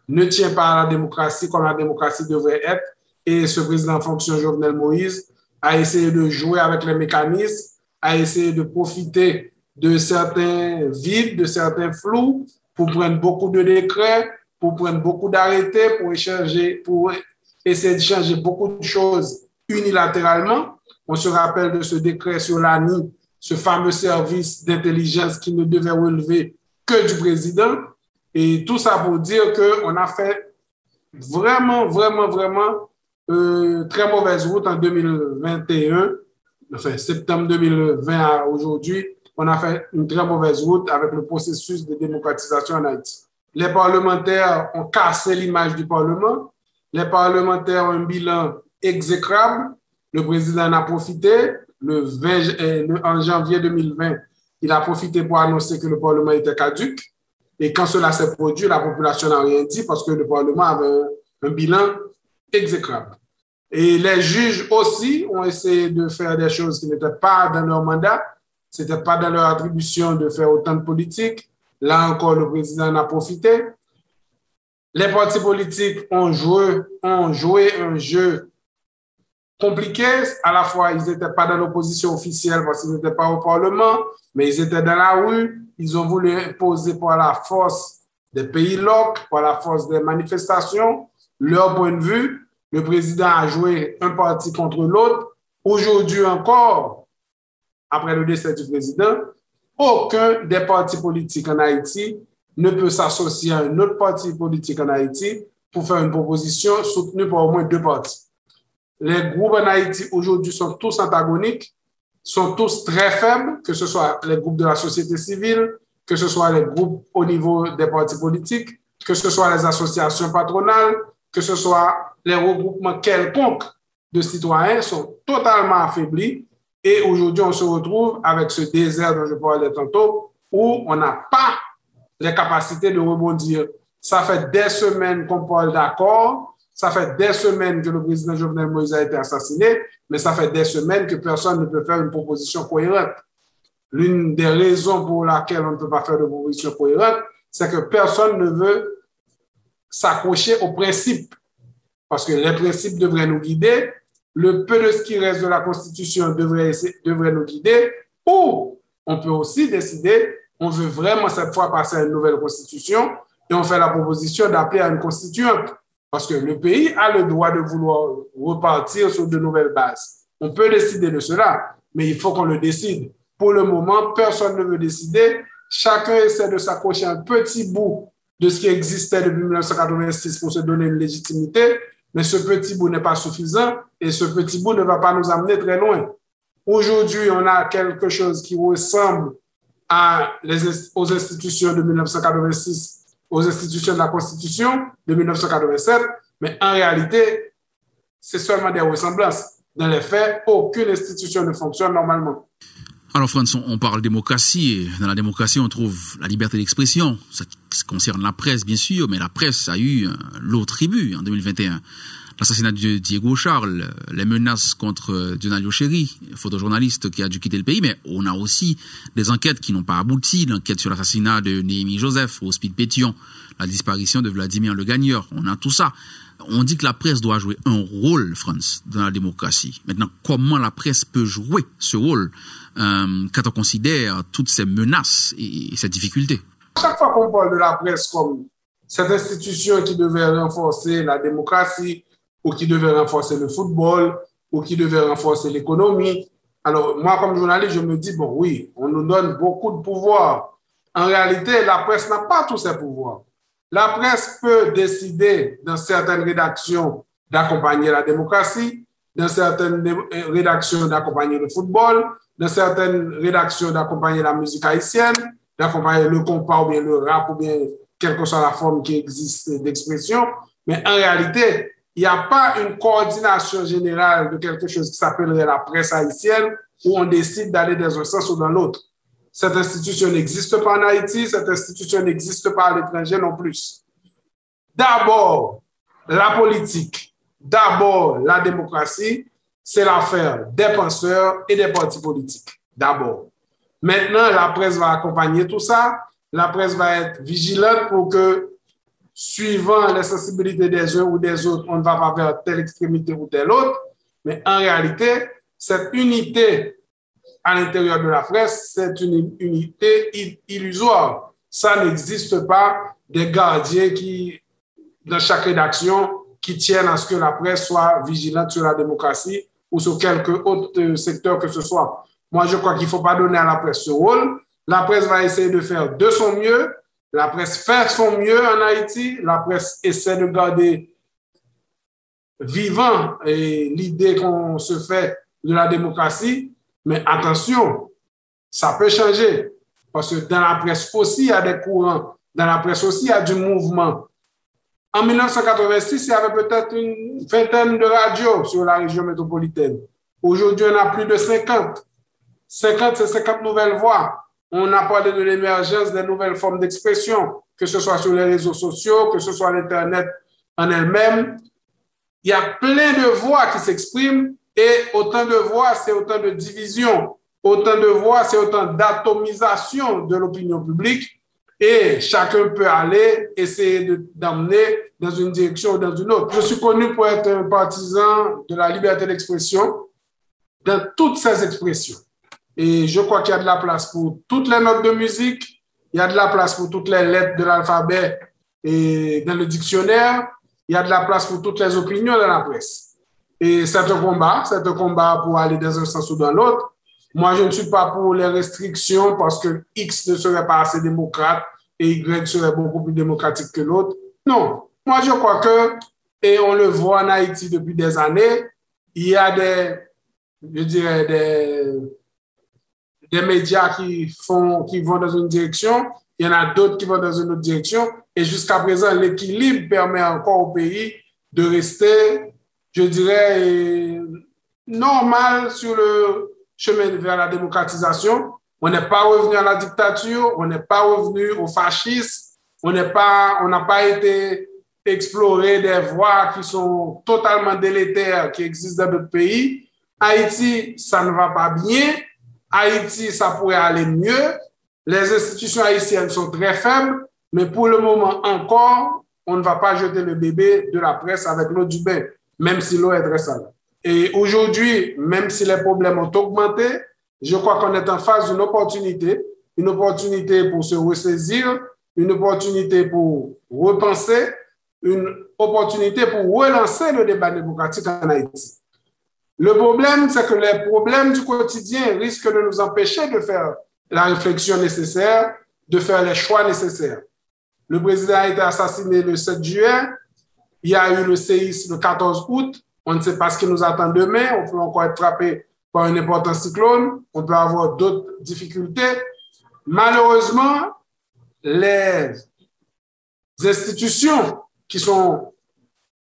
ne tient pas à la démocratie comme la démocratie devrait être. Et ce président en fonction, Jovenel Moïse, a essayé de jouer avec les mécanismes, a essayé de profiter de certains vides, de certains flous, pour prendre beaucoup de décrets, pour prendre beaucoup d'arrêtés, pour essayer de changer beaucoup de choses unilatéralement. On se rappelle de ce décret sur l'ANI, ce fameux service d'intelligence qui ne devait relever que du président. Et tout ça pour dire qu'on a fait vraiment très mauvaise route en 2021, enfin septembre 2020 à aujourd'hui. On a fait une très mauvaise route avec le processus de démocratisation en Haïti. Les parlementaires ont cassé l'image du Parlement. Les parlementaires ont un bilan exécrable. Le président en a profité. En janvier 2020, il a profité pour annoncer que le Parlement était caduc. Et quand cela s'est produit, la population n'a rien dit parce que le Parlement avait un bilan exécrable. Et les juges aussi ont essayé de faire des choses qui n'étaient pas dans leur mandat. Ce n'était pas dans leur attribution de faire autant de politique. Là encore, le président en a profité. Les partis politiques ont joué un jeu compliqué. À la fois, ils n'étaient pas dans l'opposition officielle parce qu'ils n'étaient pas au Parlement, mais ils étaient dans la rue. Ils ont voulu imposer par la force des pays locaux, par la force des manifestations, leur point de vue. Le président a joué un parti contre l'autre. Aujourd'hui encore, après le décès du président, aucun des partis politiques en Haïti ne peut s'associer à un autre parti politique en Haïti pour faire une proposition soutenue par au moins deux partis. Les groupes en Haïti aujourd'hui sont tous antagoniques, sont tous très faibles, que ce soit les groupes de la société civile, que ce soit les groupes au niveau des partis politiques, que ce soit les associations patronales, que ce soit les regroupements quelconques de citoyens sont totalement affaiblis. Et aujourd'hui, on se retrouve avec ce désert dont je parlais tantôt, où on n'a pas les capacités de rebondir. Ça fait des semaines qu'on parle d'accord, ça fait des semaines que le président Jovenel Moïse a été assassiné, mais ça fait des semaines que personne ne peut faire une proposition cohérente. L'une des raisons pour laquelle on ne peut pas faire de proposition cohérente, c'est que personne ne veut s'accrocher aux principes. Parce que les principes devraient nous guider, le peu de ce qui reste de la Constitution devrait nous guider, ou on peut aussi décider, on veut vraiment cette fois passer à une nouvelle Constitution, et on fait la proposition d'appeler à une constituante. Parce que le pays a le droit de vouloir repartir sur de nouvelles bases. On peut décider de cela, mais il faut qu'on le décide. Pour le moment, personne ne veut décider. Chacun essaie de s'accrocher un petit bout de ce qui existait depuis 1986 pour se donner une légitimité, mais ce petit bout n'est pas suffisant et ce petit bout ne va pas nous amener très loin. Aujourd'hui, on a quelque chose qui ressemble aux institutions de 1986, aux institutions de la Constitution de 1987, mais en réalité, c'est seulement des ressemblances. Dans les faits, aucune institution ne fonctionne normalement. Alors, Frantz, on parle démocratie, et dans la démocratie, on trouve la liberté d'expression. Ça concerne la presse, bien sûr, mais la presse a eu lourd tribut en 2021. L'assassinat de Diego Charles, les menaces contre Dionalio Chéri, photojournaliste qui a dû quitter le pays, mais on a aussi des enquêtes qui n'ont pas abouti, l'enquête sur l'assassinat de Néhémie Joseph au Hospice Pétion, la disparition de Vladimir Le Gagneur, on a tout ça. On dit que la presse doit jouer un rôle, Frantz, dans la démocratie. Maintenant, comment la presse peut jouer ce rôle quand on considère toutes ces menaces et ces difficultés? Chaque fois qu'on parle de la presse comme cette institution qui devait renforcer la démocratie, ou qui devait renforcer le football, ou qui devait renforcer l'économie, alors moi, comme journaliste, je me dis, bon, oui, on nous donne beaucoup de pouvoir. En réalité, la presse n'a pas tous ces pouvoirs. La presse peut décider dans certaines rédactions d'accompagner la démocratie, dans certaines rédactions d'accompagner le football, dans certaines rédactions d'accompagner la musique haïtienne, d'accompagner le compas ou bien le rap ou bien quelle que soit la forme qui existe d'expression. Mais en réalité, il n'y a pas une coordination générale de quelque chose qui s'appellerait la presse haïtienne où on décide d'aller dans un sens ou dans l'autre. Cette institution n'existe pas en Haïti, cette institution n'existe pas à l'étranger non plus. D'abord, la politique, d'abord la démocratie, c'est l'affaire des penseurs et des partis politiques. D'abord. Maintenant, la presse va accompagner tout ça. La presse va être vigilante pour que, suivant les sensibilités des uns ou des autres, on ne va pas vers telle extrémité ou telle autre. Mais en réalité, cette unité à l'intérieur de la presse, c'est une unité illusoire. Ça n'existe pas des gardiens qui, dans chaque rédaction, qui tiennent à ce que la presse soit vigilante sur la démocratie ou sur quelque autre secteur que ce soit. Moi, je crois qu'il ne faut pas donner à la presse ce rôle. La presse va essayer de faire de son mieux. La presse fait son mieux en Haïti. La presse essaie de garder vivant l'idée qu'on se fait de la démocratie. Mais attention, ça peut changer. Parce que dans la presse aussi, il y a des courants. Dans la presse aussi, il y a du mouvement. En 1986, il y avait peut-être une vingtaine de radios sur la région métropolitaine. Aujourd'hui, on a plus de 50. 50, c'est 50 nouvelles voix. On a parlé de l'émergence des nouvelles formes d'expression, que ce soit sur les réseaux sociaux, que ce soit l'Internet en elle-même. Il y a plein de voix qui s'expriment et autant de voix, c'est autant de division. Autant de voix, c'est autant d'atomisation de l'opinion publique et chacun peut aller essayer d'emmener dans une direction ou dans une autre. Je suis connu pour être un partisan de la liberté d'expression dans toutes ces expressions. Et je crois qu'il y a de la place pour toutes les notes de musique, il y a de la place pour toutes les lettres de l'alphabet et dans le dictionnaire, il y a de la place pour toutes les opinions dans la presse. Et c'est un combat pour aller dans un sens ou dans l'autre. Moi, je ne suis pas pour les restrictions parce que X ne serait pas assez démocrate et Y serait beaucoup plus démocratique que l'autre. Non, moi je crois que, et on le voit en Haïti depuis des années, il y a des médias qui vont dans une direction, il y en a d'autres qui vont dans une autre direction, et jusqu'à présent, l'équilibre permet encore au pays de rester, je dirais, normal sur le chemin vers la démocratisation. On n'est pas revenu à la dictature, on n'est pas revenu au fascisme, on n'a pas été explorer des voies qui sont totalement délétères, qui existent dans d'autres pays. Haïti, ça ne va pas bien. Haïti, ça pourrait aller mieux. Les institutions haïtiennes sont très faibles, mais pour le moment encore, on ne va pas jeter le bébé de la presse avec l'eau du bain, même si l'eau est très sale. Et aujourd'hui, même si les problèmes ont augmenté, je crois qu'on est en face d'une opportunité pour se ressaisir, une opportunité pour repenser, une opportunité pour relancer le débat démocratique en Haïti. Le problème, c'est que les problèmes du quotidien risquent de nous empêcher de faire la réflexion nécessaire, de faire les choix nécessaires. Le président a été assassiné le 7 juin, il y a eu le séisme le 14 août, on ne sait pas ce qui nous attend demain, on peut encore être frappé par un important cyclone, on peut avoir d'autres difficultés. Malheureusement, les institutions qui sont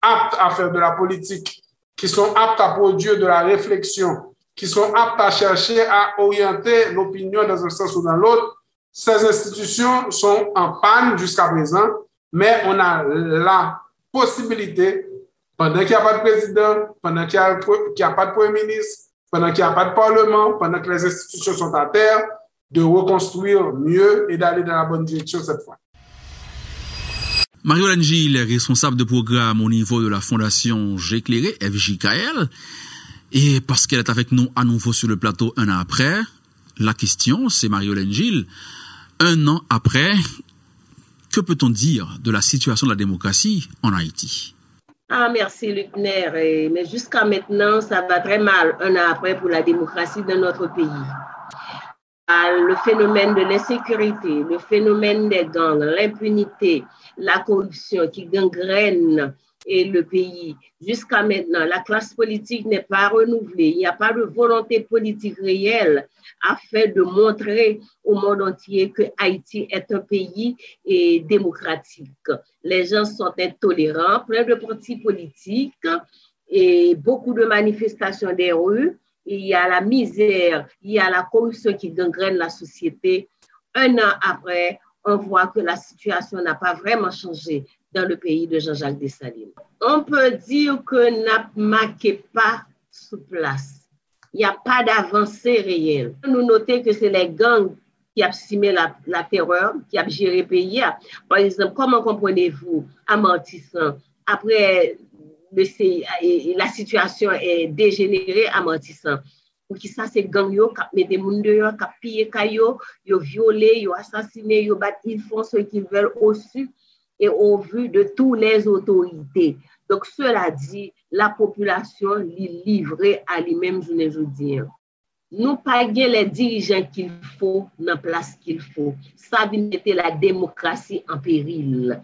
aptes à faire de la politique, qui sont aptes à produire de la réflexion, qui sont aptes à chercher à orienter l'opinion dans un sens ou dans l'autre, ces institutions sont en panne jusqu'à présent, mais on a la possibilité, pendant qu'il n'y a pas de président, pendant qu'il n'y a pas de premier ministre, pendant qu'il n'y a pas de parlement, pendant que les institutions sont à terre, de reconstruire mieux et d'aller dans la bonne direction cette fois. Mario-Hélène Gilles est responsable de programme au niveau de la Fondation J'éclairé, FJKL. Et parce qu'elle est avec nous à nouveau sur le plateau un an après, la question, c'est Mario-Hélène Gilles, un an après, que peut-on dire de la situation de la démocratie en Haïti? Merci Luckner. Mais jusqu'à maintenant, ça va très mal, un an après, pour la démocratie de notre pays. Le phénomène de l'insécurité, le phénomène des gangs, l'impunité, la corruption qui gangrène le pays. Jusqu'à maintenant, la classe politique n'est pas renouvelée. Il n'y a pas de volonté politique réelle afin de montrer au monde entier que Haïti est un pays démocratique. Les gens sont intolérants, plein de partis politiques et beaucoup de manifestations des rues. Il y a la misère, il y a la corruption qui gangrène la société. Un an après, on voit que la situation n'a pas vraiment changé dans le pays de Jean-Jacques Dessalines. On peut dire que n'a marqué pas sous place. Il n'y a pas d'avancée réelle. Nous notons que c'est les gangs qui ont simé la terreur, qui ont géré le pays. Par exemple, comment comprenez-vous, amortissant, après la situation est dégénérée, amortissant. Pour qui ça, c'est gang yo, qui met des gens dehors, qui pillent kayo, yo violé, yo assassiné, yo bat, ils font ce qu'ils veulent au su et au vu de toutes les autorités. Donc, cela dit, la population est livrée à lui-même, je ne veux dire. Nous payons les dirigeants qu'il faut, dans la place qu'il faut. Ça vient mettre la démocratie en péril.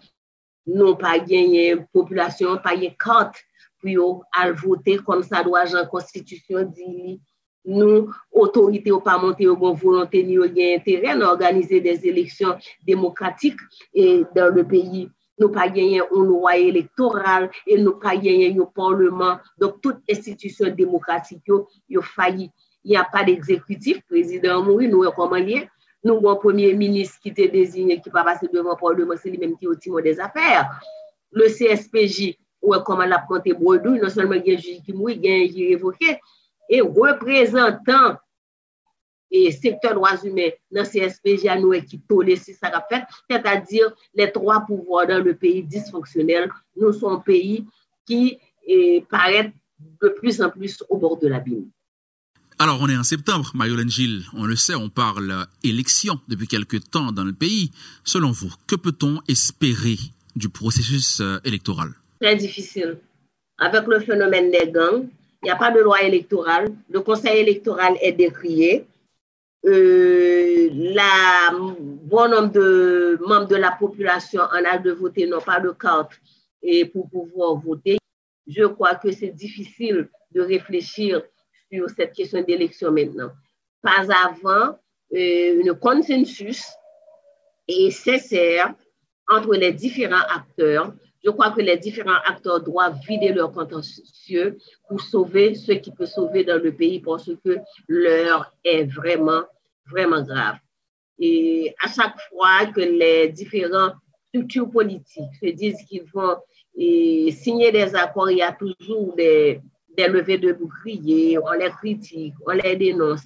Nous pas gagné population, pas gagné carte pour voter comme ça doit en constitution dit. Nous autorités ou pas monter au bon volonté ni au intérêt d'organiser des élections démocratiques et dans le pays. Nous pas gagné une loi électorale et nous pas gagné un parlement. Donc toute institution démocratique yo failli. Il n'y a pas d'exécutif, président Mouri, nous comment lié. Nous avons un premier ministre qui était désigné, qui ne peut pas passer devant le Parlement, c'est lui-même qui est au timon des affaires. Le CSPJ, comment l'a compté Bredouille, non seulement il y a un juge qui mouille, il y a un juge révoqué, et représentant et secteur droits humains dans le CSPJ, à nous qui tolèrent si ça a fait, c'est-à-dire les trois pouvoirs dans le pays dysfonctionnel. Nous sommes un pays qui paraît de plus en plus au bord de l'abîme. Alors, on est en septembre, Mario-Hélène Gilles. On le sait, on parle élection depuis quelque temps dans le pays. Selon vous, que peut-on espérer du processus électoral? Très difficile. Avec le phénomène des gangs, il n'y a pas de loi électorale. Le conseil électoral est décrié. Bon nombre de membres de la population en âge de voter n'ont pas de carte pour pouvoir voter. Je crois que c'est difficile de réfléchir sur cette question d'élection maintenant. Pas avant, un consensus est nécessaire entre les différents acteurs. Je crois que les différents acteurs doivent vider leur contentieux pour sauver ce qui peut sauver dans le pays parce que l'heure est vraiment vraiment grave. Et à chaque fois que les différentes structures politiques se disent qu'ils vont signer des accords, il y a toujours des levées de boucliers, on les critique, on les dénonce.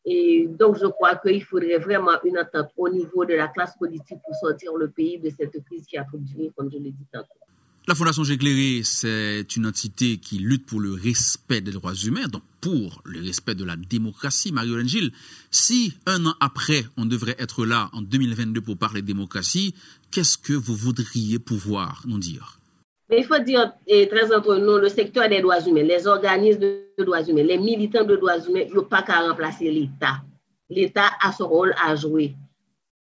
Et donc, je crois qu'il faudrait vraiment une entente au niveau de la classe politique pour sortir le pays de cette crise qui a trop duré, comme je l'ai dit tantôt. La Fondation J'éclairé, c'est une entité qui lutte pour le respect des droits humains, donc pour le respect de la démocratie. Marie-Hélène Gilles, si un an après, on devrait être là en 2022 pour parler de démocratie, qu'est-ce que vous voudriez pouvoir nous dire? Mais il faut dire, très entre nous, le secteur des droits humains, les organismes de droits humains, les militants de droits humains, ils n'ont pas qu'à remplacer l'État. L'État a son rôle à jouer.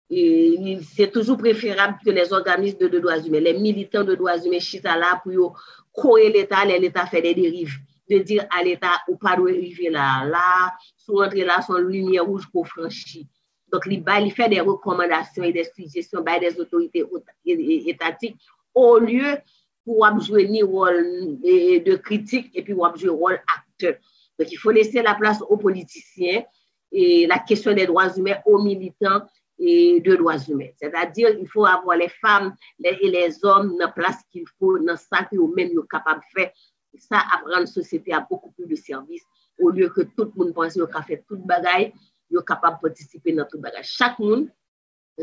Et c'est toujours préférable que les organismes de droits humains, les militants de droits humains, chita là pour courir l'État fait des dérives. De dire à l'État, ou pas de arriver là, sous entrer là, son lumière rouge pour franchir. Donc, il fait des recommandations et des suggestions des autorités étatiques au lieu pour jouer ni rôle de critique et puis jouer rôle acteur. Donc, il faut laisser la place aux politiciens et la question des droits humains aux militants et de droits humains. C'est-à-dire il faut avoir les femmes et les hommes dans la place qu'il faut, dans ça qu'eux-mêmes sont capables de faire. Et ça, apprendre une société à beaucoup plus de services au lieu que tout le monde pense qu'il a fait toute bagaille, il est capable de participer dans toute bagaille. Chaque monde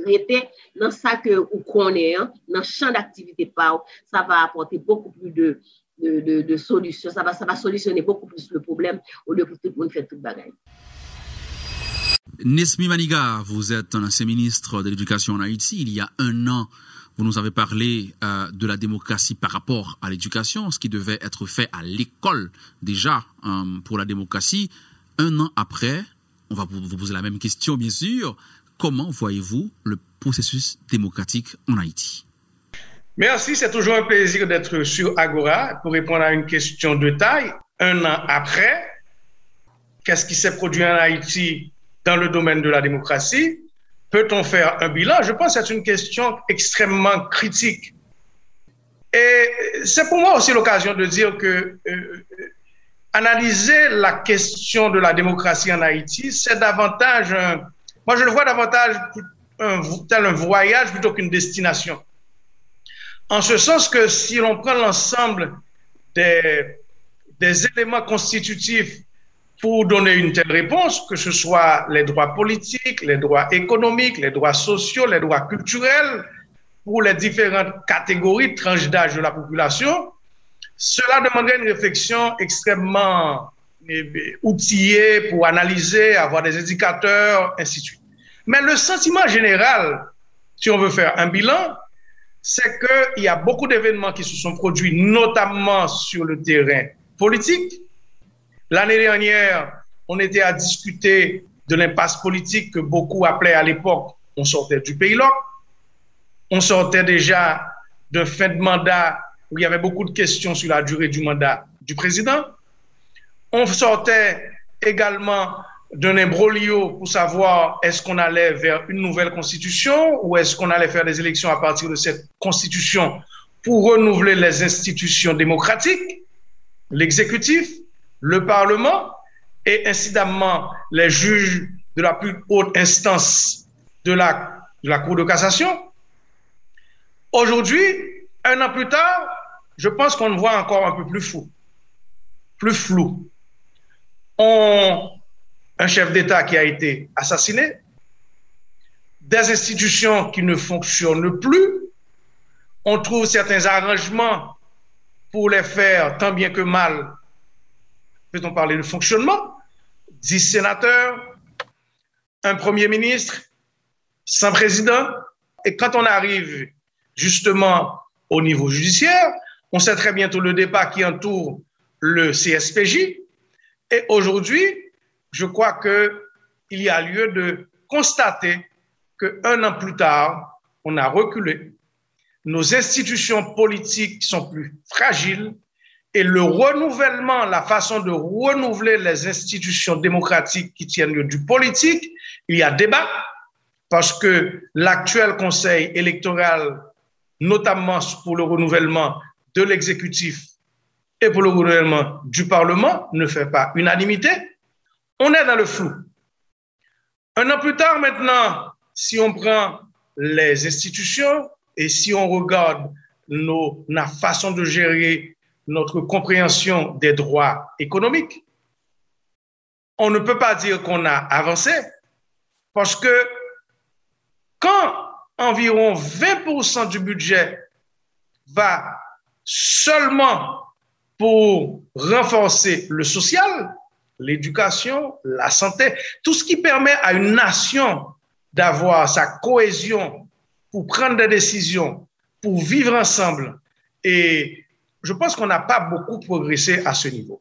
rester dans ça que vous connaissez, dans le champ d'activité, ça va apporter beaucoup plus de solutions. Ça va solutionner beaucoup plus le problème au lieu que tout le monde fait toute bagaille. Nesmi Maniga, vous êtes un ancien ministre de l'Éducation en Haïti. Il y a un an, vous nous avez parlé de la démocratie par rapport à l'éducation, ce qui devait être fait à l'école déjà pour la démocratie. Un an après, on va vous poser la même question, bien sûr. Comment voyez-vous le processus démocratique en Haïti? Merci, c'est toujours un plaisir d'être sur Agora pour répondre à une question de taille. Un an après, qu'est-ce qui s'est produit en Haïti dans le domaine de la démocratie? Peut-on faire un bilan? Je pense que c'est une question extrêmement critique. Et c'est pour moi aussi l'occasion de dire que analyser la question de la démocratie en Haïti, c'est davantage moi je le vois davantage tel un voyage plutôt qu'une destination. En ce sens que si l'on prend l'ensemble des éléments constitutifs pour donner une telle réponse, que ce soit les droits politiques, les droits économiques, les droits sociaux, les droits culturels, pour les différentes catégories, tranches d'âge de la population, cela demanderait une réflexion extrêmement outillée pour analyser, avoir des indicateurs, ainsi de suite. Mais le sentiment général, si on veut faire un bilan, c'est qu'il y a beaucoup d'événements qui se sont produits, notamment sur le terrain politique. L'année dernière, on était à discuter de l'impasse politique que beaucoup appelaient à l'époque, on sortait du pays loc. On sortait déjà d'un fin de mandat où il y avait beaucoup de questions sur la durée du mandat du président. On sortait également d'un imbroglio pour savoir est-ce qu'on allait vers une nouvelle constitution ou est-ce qu'on allait faire des élections à partir de cette constitution pour renouveler les institutions démocratiques, l'exécutif, le Parlement et incidemment les juges de la plus haute instance de la Cour de cassation. Aujourd'hui, un an plus tard, je pense qu'on le voit encore un peu plus flou. Un chef d'État qui a été assassiné, des institutions qui ne fonctionnent plus, on trouve certains arrangements pour les faire tant bien que mal. Peut-on parler de fonctionnement? 10 sénateurs, un premier ministre, sans président. Et quand on arrive justement au niveau judiciaire, on sait très bientôt le débat qui entoure le CSPJ. Et aujourd'hui, je crois qu'il y a lieu de constater qu'un an plus tard, on a reculé. Nos institutions politiques sont plus fragiles et le renouvellement, la façon de renouveler les institutions démocratiques qui tiennent lieu du politique, il y a débat parce que l'actuel conseil électoral, notamment pour le renouvellement de l'exécutif et pour le renouvellement du Parlement, ne fait pas unanimité. On est dans le flou. Un an plus tard maintenant, si on prend les institutions et si on regarde la façon de gérer notre compréhension des droits économiques, on ne peut pas dire qu'on a avancé parce que quand environ 20% du budget va seulement pour renforcer le social, l'éducation, la santé, tout ce qui permet à une nation d'avoir sa cohésion pour prendre des décisions, pour vivre ensemble. Et je pense qu'on n'a pas beaucoup progressé à ce niveau.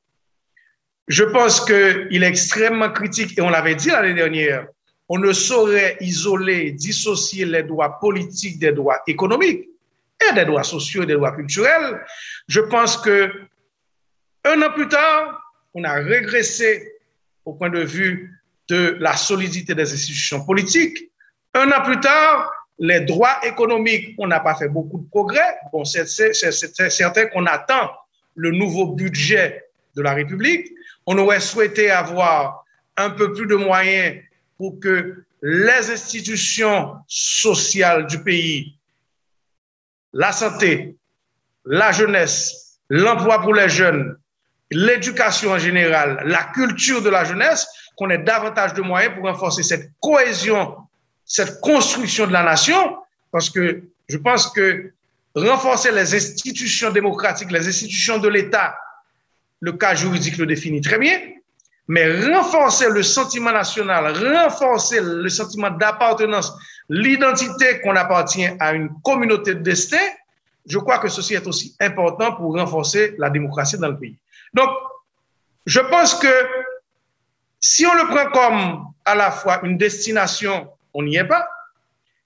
Je pense qu'il est extrêmement critique, et on l'avait dit l'année dernière, on ne saurait isoler, dissocier les droits politiques des droits économiques et des droits sociaux et des droits culturels. Je pense que un an plus tard, on a régressé au point de vue de la solidité des institutions politiques. Un an plus tard, les droits économiques, on n'a pas fait beaucoup de progrès. Bon, c'est certain qu'on attend le nouveau budget de la République. On aurait souhaité avoir un peu plus de moyens pour que les institutions sociales du pays, la santé, la jeunesse, l'emploi pour les jeunes, l'éducation en général, la culture de la jeunesse, qu'on ait davantage de moyens pour renforcer cette cohésion, cette construction de la nation, parce que je pense que renforcer les institutions démocratiques, les institutions de l'État, le cas juridique le définit très bien, mais renforcer le sentiment national, renforcer le sentiment d'appartenance, l'identité qu'on appartient à une communauté de destin, je crois que ceci est aussi important pour renforcer la démocratie dans le pays. Donc, je pense que si on le prend comme à la fois une destination, on n'y est pas.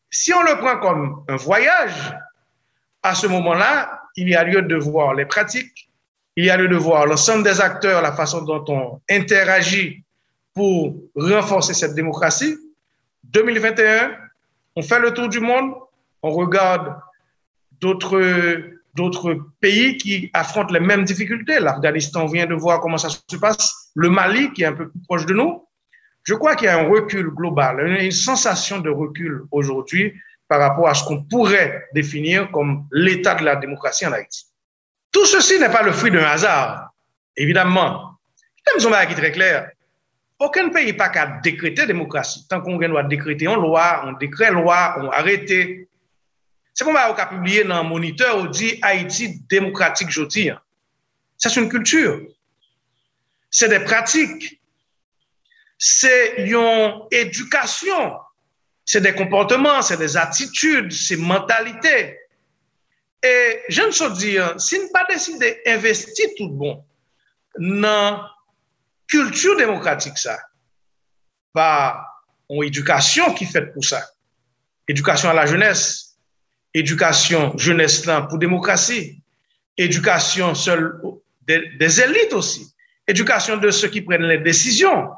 Si on le prend comme un voyage, à ce moment-là, il y a lieu de voir les pratiques, il y a lieu de voir l'ensemble des acteurs, la façon dont on interagit pour renforcer cette démocratie. 2021, on fait le tour du monde, on regarde d'autres pays qui affrontent les mêmes difficultés. L'Afghanistan vient de voir comment ça se passe. Le Mali, qui est un peu plus proche de nous. Je crois qu'il y a un recul global, une sensation de recul aujourd'hui par rapport à ce qu'on pourrait définir comme l'état de la démocratie en Haïti. Tout ceci n'est pas le fruit d'un hasard, évidemment. Nous sommes très clair. Aucun pays n'a pas qu'à décréter démocratie. Tant qu'on doit décréter une loi, on décrète loi, on arrête. C'est pour ça qu'on a publié dans un moniteur où dit Haïti démocratique aujourd'hui. C'est une culture. C'est des pratiques. C'est une éducation. C'est des comportements, c'est des attitudes, c'est mentalité. Et je ne sais dire, si nous pas décidé d'investir tout bon dans la culture démocratique, ça, par une éducation qui fait pour ça. Éducation à la jeunesse, éducation jeunesse pour démocratie, éducation seule des élites aussi, éducation de ceux qui prennent les décisions.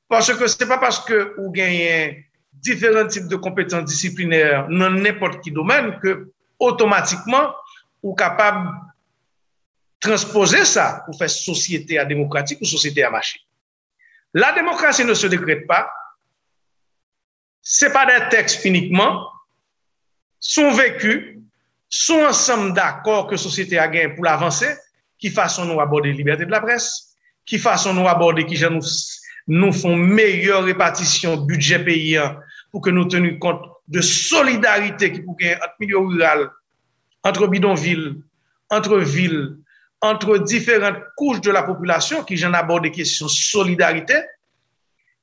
Parce que ce n'est pas parce que vous gagnez différents types de compétences disciplinaires dans n'importe quel domaine que automatiquement, vous êtes capable de transposer ça pour faire société à démocratique ou société à marché. La démocratie ne se décrète pas. Ce n'est pas des textes uniquement. Sont vécus, sont ensemble d'accords que la société a gagné pour l'avancer, qui façon nous aborder la liberté de la presse, qui façon nous aborder qui nous font meilleure répartition budget paysan pour que nous tenions compte de solidarité qui pour entre milieu rural, entre bidonvilles, entre villes, entre différentes couches de la population qui j'en aborde des questions de solidarité,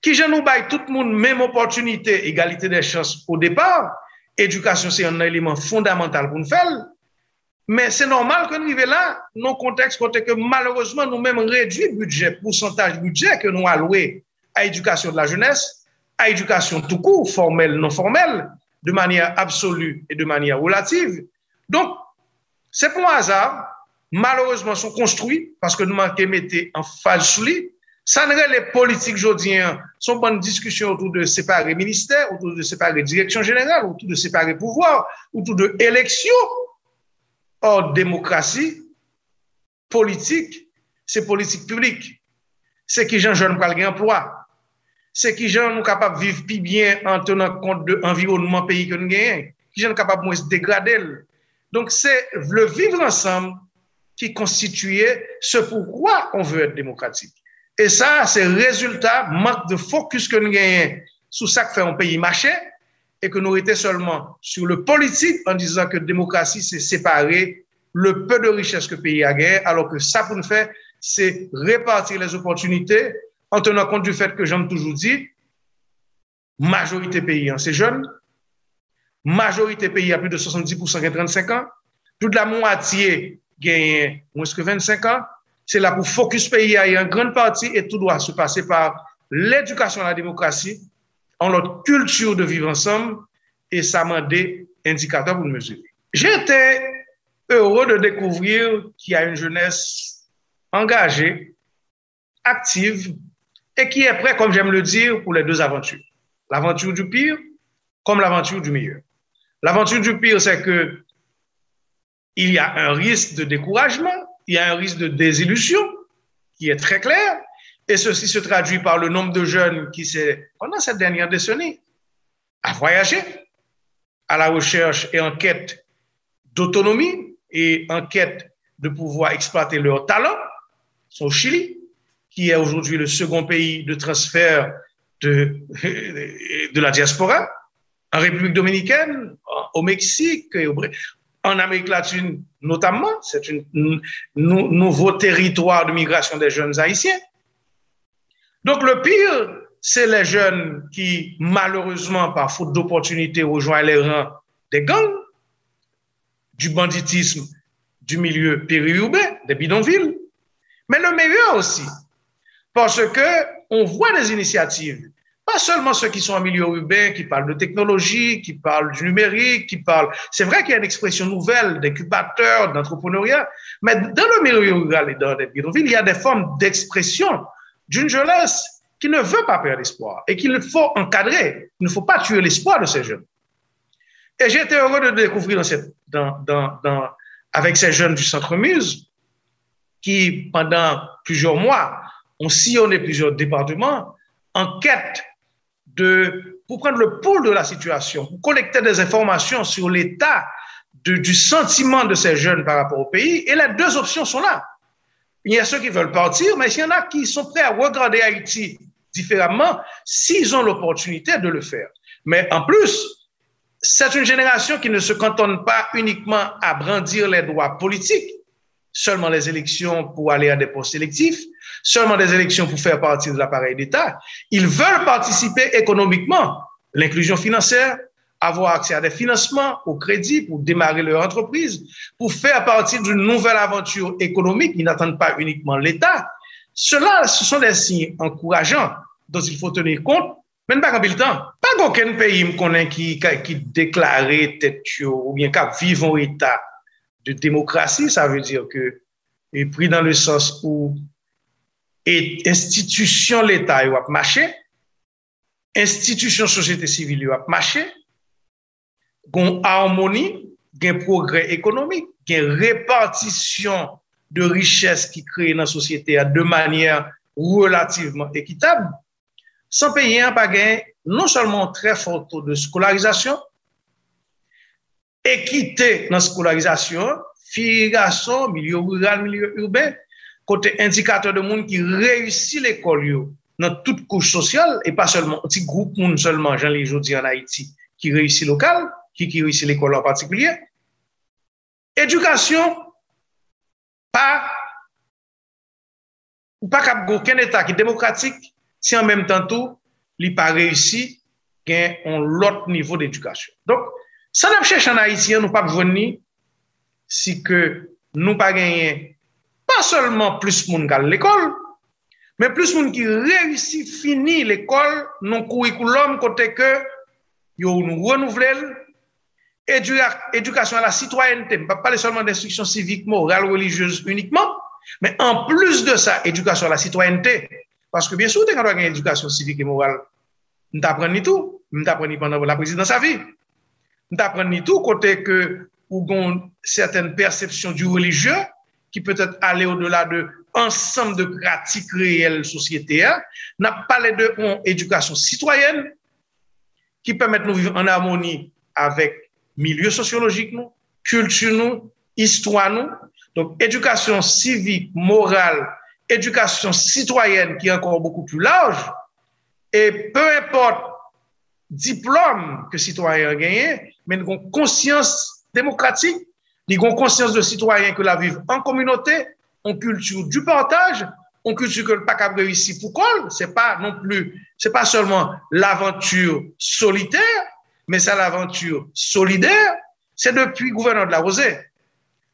qui j'en nous baille tout le monde même opportunité, égalité des chances au départ. Éducation, c'est un élément fondamental pour nous faire. Mais c'est normal que nous arrivions là, dans un contexte que malheureusement, nous-mêmes réduisons le budget, pourcentage budget que nous allouons à l'éducation de la jeunesse, à l'éducation tout court, formelle, non formelle, de manière absolue et de manière relative. Donc, c'est pour un hasard, malheureusement, sont construits parce que nous manquons de mettre en phase sous lui. Ça ne les politiques aujourd'hui sont bonnes discussions autour de séparer ministères, autour de séparer direction générale, autour de séparer pouvoir, autour de élections. Or, démocratie, politique, c'est politique publique. C'est qui jeune pour le emploi. c'est qui gens nous capables de vivre plus bien en tenant compte de l'environnement pays que nous gagnons, qui gens capables de moins se dégrader. Donc, c'est le vivre ensemble qui constituait ce pourquoi on veut être démocratique. Et ça, c'est le résultat, manque de focus que nous gagnons sur ça que fait un pays marché et que nous étions seulement sur le politique en disant que la démocratie, c'est séparer le peu de richesse que le pays a gagné, alors que ça, pour nous faire, c'est répartir les opportunités en tenant compte du fait que j'aime toujours dit, majorité pays, c'est jeune, majorité pays a plus de 70% qui a 35 ans, toute la moitié gagne moins que 25 ans, c'est là pour focus pays, il y a une grande partie et tout doit se passer par l'éducation à la démocratie, en notre culture de vivre ensemble, et ça m'a des indicateurs pour le mesurer. J'étais heureux de découvrir qu'il y a une jeunesse engagée, active, et qui est prête, comme j'aime le dire, pour les deux aventures. L'aventure du pire comme l'aventure du meilleur. L'aventure du pire, c'est que il y a un risque de découragement, il y a un risque de désillusion qui est très clair, et ceci se traduit par le nombre de jeunes qui, pendant cette dernière décennie, a voyagé à la recherche et en quête d'autonomie et en quête de pouvoir exploiter leurs talents. Sont au Chili, qui est aujourd'hui le second pays de transfert de la diaspora, en République dominicaine, au Mexique, en Amérique latine notamment. C'est un nouveau territoire de migration des jeunes haïtiens. Donc le pire, c'est les jeunes qui, malheureusement, par faute d'opportunité, rejoignent les rangs des gangs, du banditisme, du milieu périurbain, des bidonvilles. Mais le meilleur aussi, parce qu'on voit des initiatives, pas seulement ceux qui sont en milieu urbain, qui parlent de technologie, qui parlent du numérique, qui parlent... C'est vrai qu'il y a une expression nouvelle d'incubateur, d'entrepreneuriat, mais dans le milieu rural et dans les bidonvilles, il y a des formes d'expression d'une jeunesse qui ne veut pas perdre l'espoir et qu'il faut encadrer. Il ne faut pas tuer l'espoir de ces jeunes. Et j'ai été heureux de découvrir avec ces jeunes du Centre Muse qui, pendant plusieurs mois, ont sillonné plusieurs départements en quête pour prendre le pouls de la situation, pour collecter des informations sur l'état du sentiment de ces jeunes par rapport au pays. Et les deux options sont là. Il y a ceux qui veulent partir, mais il y en a qui sont prêts à regarder Haïti différemment s'ils ont l'opportunité de le faire. Mais en plus, c'est une génération qui ne se cantonne pas uniquement à brandir les droits politiques, seulement les élections pour aller à des postes électifs, seulement des élections pour faire partie de l'appareil d'État. Ils veulent participer économiquement, l'inclusion financière, avoir accès à des financements, au crédit pour démarrer leur entreprise, pour faire partie d'une nouvelle aventure économique. Ils n'attendent pas uniquement l'État. Ce sont des signes encourageants dont il faut tenir compte, mais pas le temps. Pas aucun pays me connaît qui déclarait tête ou bien qui vit en état de démocratie. Ça veut dire que, et pris dans le sens où institution l'État a marché, institution société civile a marché, gon harmonie, gen progrès économique, gen répartition de richesses qui créent dans la société de manière relativement équitable, sans payer un gain non seulement très fort taux de scolarisation, équité dans la scolarisation, filles, garçons, milieu rural, milieu urbain, côté indicateur de monde qui réussit l'école dans toute couche sociale, et pas seulement un petit groupe monde seulement, Jean-Louis Jodi en Haïti, qui réussit local, qui réussit l'école en particulier. Éducation, pas aucun État qui est démocratique, si en même temps tout, il n'a pas réussi à l'autre niveau d'éducation. Donc, ça nous cherche en Haïti, nous pas venir si que nous pas gagner pas seulement plus de monde à l'école, mais plus de monde qui réussit finir l'école, non curriculum côté que yo nous renouveler éducation à la citoyenneté, pas parler seulement d'instruction civique, morale, religieuse uniquement, mais en plus de ça, éducation à la citoyenneté. Parce que bien sûr, quand on a une éducation civique et morale, nous apprenons ni tout, nous apprenons pendant la présidence à vie. Nous apprenons ni tout côté que ou gon certaines perceptions du religieux qui peut-être aller au-delà de ensemble de pratiques réelles sociétaires. N'a parlé de éducation citoyenne qui permet de nous vivre en harmonie avec milieu sociologique, nous, culture, nous, histoire, nous. Donc, éducation civique, morale, éducation citoyenne qui est encore beaucoup plus large. Et peu importe diplôme que citoyen a gagné, mais nous avons conscience démocratique, nous avons conscience de citoyens que la vivent en communauté, en culture du partage, en culture que le PACAP réussit pour col. C'est pas non plus, c'est pas seulement l'aventure solitaire, mais c'est l'aventure solidaire. C'est depuis le gouverneur de la Rosée,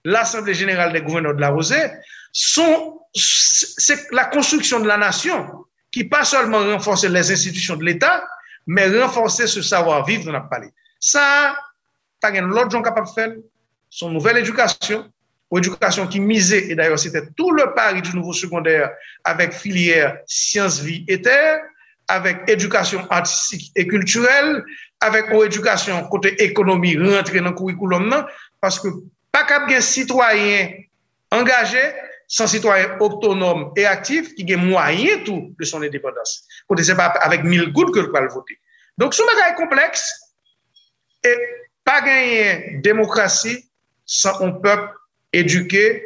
l'Assemblée générale des gouverneurs de la Rosée, c'est la construction de la nation qui pas seulement renforcer les institutions de l'État, mais renforcer ce savoir-vivre dont on a parlé. Ça, pas qu'un l'autre gens capable de faire, son nouvelle éducation, ou éducation qui misait, et d'ailleurs c'était tout le pari du nouveau secondaire avec filière sciences, vie et terre, avec éducation artistique et culturelle, avec éducation côté économie rentrer dans le curriculum, parce que pas qu'un citoyen engagé, sans citoyen autonome et actif qui a moyen tout de son indépendance. Pour c'est pas avec 1000 gouttes que le va le voter. Donc, ce est complexe et pas gagner démocratie sans un peuple éduqué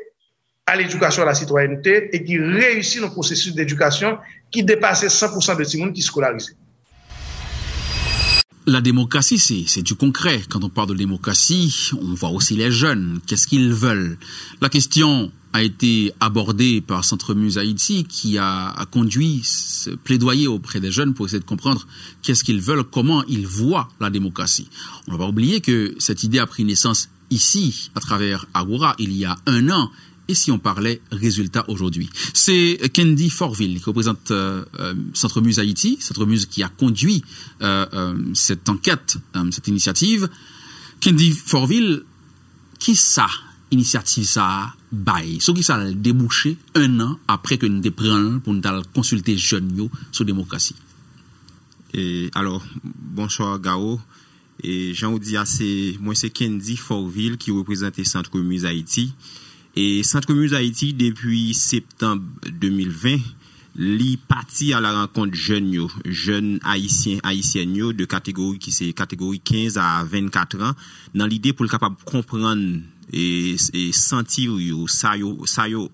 à l'éducation à la citoyenneté et qui réussit le processus d'éducation qui dépasse 100% de tout le monde qui est scolarisé. La démocratie, c'est du concret. Quand on parle de démocratie, on voit aussi les jeunes. Qu'est-ce qu'ils veulent? La question a été abordée par Centre Muse Haïti qui a conduit ce plaidoyer auprès des jeunes pour essayer de comprendre qu'est-ce qu'ils veulent, comment ils voient la démocratie. On ne va pas oublier que cette idée a pris naissance ici, à travers Agora, il y a 1 an. Et si on parlait résultat aujourd'hui? C'est Kendi Forville qui représente Centre Muse Haïti, Centre Muse qui a conduit cette enquête, cette initiative. Kendi Forville, qui ça, initiative ça, bail, ce qui ça a débouché 1 an après que nous prenons pour nous consulter jeunes sur démocratie? Et alors, bonsoir Gao. Et Jean-Oudia, c'est Kendi Forville qui représente Centre Muse Haïti. Et Centre Muse Haïti, depuis septembre 2020, li parti à la rencontre jeunes haïtiennes de catégorie qui c'est catégorie 15 à 24 ans, dans l'idée pour le capable comprendre et sentir ça yo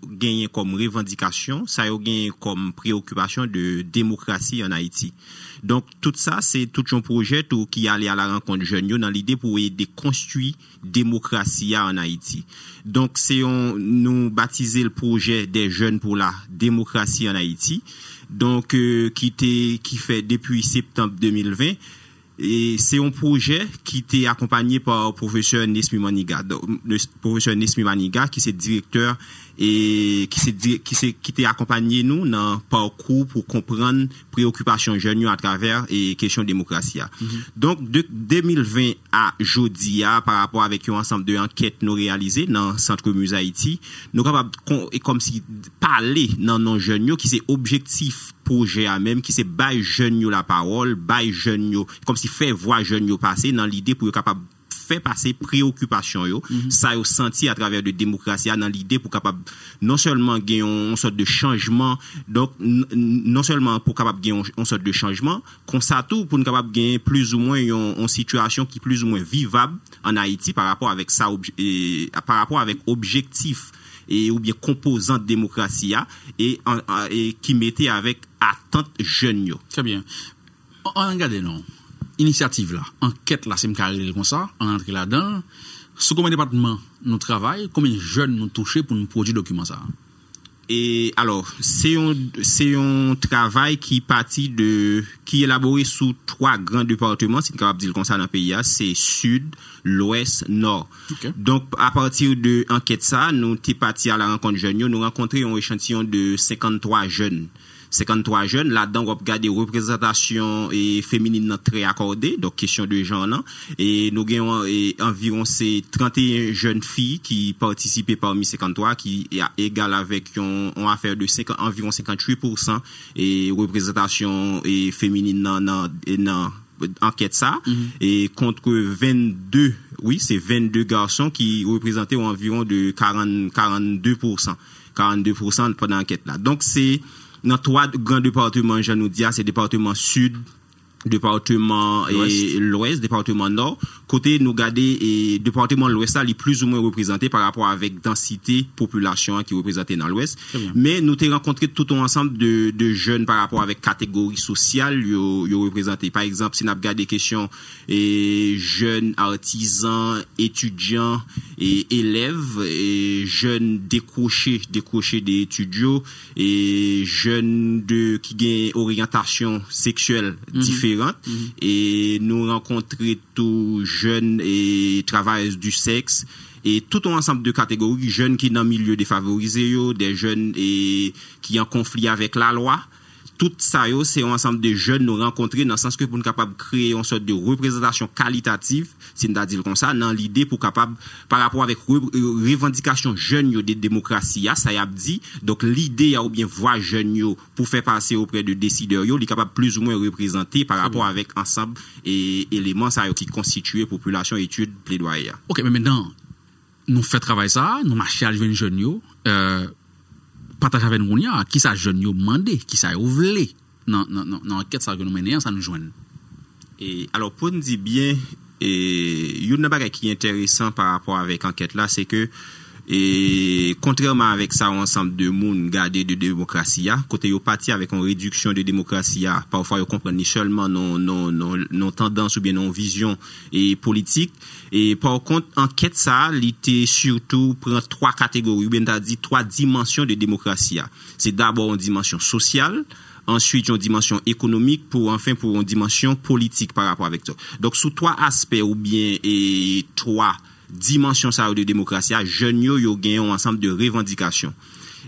gagné comme revendication, ça yo gagné comme préoccupation de démocratie en Haïti. Donc tout ça c'est tout un projet qui allait à la rencontre jeunes dans l'idée pour aider construire démocratie en Haïti. Donc nous baptiser le projet des jeunes pour la démocratie en Haïti. Donc qui fait depuis septembre 2020. Et c'est un projet qui était accompagné par le professeur Nesmi Maniga. Le professeur Nesmi Maniga qui est directeur et qui était accompagné nous dans parcours pour comprendre préoccupations jeunes à travers et question démocratie. Donc de 2020 à aujourd'hui par rapport avec un ensemble de enquêtes nous réalisées dans Centre Muse Haïti, nous capable comme si parler dans nos jeunes qui c'est objectif projet à même qui c'est bail jeunes la parole, bail jeunes comme si fait voix jeunes passer dans l'idée pour capable fait passer préoccupation ça yo senti à travers de démocratie dans l'idée pour capable non seulement gagner une sorte de changement, donc non seulement pour capable gagner une sorte de changement comme ça tout pour nous capable gagner plus ou moins une situation qui plus ou moins vivable en Haïti par rapport avec ça par rapport avec objectif et ou bien composante démocratie et qui mettait avec attente jeunes yo. Très bien. On regarde non. Initiative là, enquête là, c'est me carré comme ça, on entre là-dedans. Sous combien de départements nous travaillons, combien de jeunes nous touchés pour nous produire document ça? Et alors, c'est un travail qui est élaboré sous 3 grands départements, c'est capable de dire comme ça dans le pays, c'est Sud, l'Ouest, Nord. Okay. Donc, à partir de enquête ça, nous t'es parti à la rencontre jeunes, nous rencontrons un échantillon de 53 jeunes. 53 jeunes, là-dedans, on va regarder représentation et féminine très accordée, donc question de genre, non? Et nous avons environ 31 jeunes filles qui participaient parmi 53, qui est égal avec une affaire de environ 58% et représentation et féminine dans enquête ça, et contre 22 c'est 22 garçons qui représentaient environ de 42% pendant l'enquête là. Donc c'est dans 3 grands départements, je nous dis, c'est département sud, département et l'ouest, département nord. Côté nous garder et département l'ouest là, il est plus ou moins représenté par rapport avec densité population qui représentait dans l'ouest. Mais nous t'ai rencontré tout un ensemble de jeunes par rapport avec catégorie sociale yo représenté. Par exemple, si n'a regardé question et jeunes artisans, étudiants et élèves et jeunes décrochés des étudiants et jeunes qui gagnent orientation sexuelle différente. Et nous rencontrer tous jeunes et travailleurs du sexe et tout un ensemble de catégories, jeunes qui dans le milieu défavorisé, des jeunes et qui en conflit avec la loi. Tout ça, c'est un ensemble de jeunes nous rencontrer dans le sens que pour nous capable de créer une sorte de représentation qualitative, c'est-à-dire comme ça, dans l'idée pour capable, par rapport avec revendication jeunes de démocratie, ça y a dit, donc l'idée ou bien voix jeunes pour faire passer auprès de décideurs, il est capable plus ou moins représenter par rapport avec ensemble et éléments ça qui constituent population étude plaidoyer. OK, mais maintenant nous fait travail ça, nous marcher avec les jeunes partage avec nous qui ça jeune yo mandé qui ça yo vle non enquête ça que nous mener ça nous joindre. Et alors pour nous dire bien et une bagage qui est intéressant par rapport avec enquête là, c'est que et contrairement avec ça ensemble de monde garder de démocratie côté yo parti avec une réduction de démocratie parfois yo comprendre seulement non tendance ou bien non vision et politique et par contre enquête ça était surtout prend 3 catégories ou bien t'as dit 3 dimensions de démocratie. C'est d'abord une dimension sociale, ensuite une dimension économique pour une dimension politique par rapport avec ça. Donc sous 3 aspects ou bien et 3 dimension ça de démocratie, jeunes yo gagne un ensemble de revendications.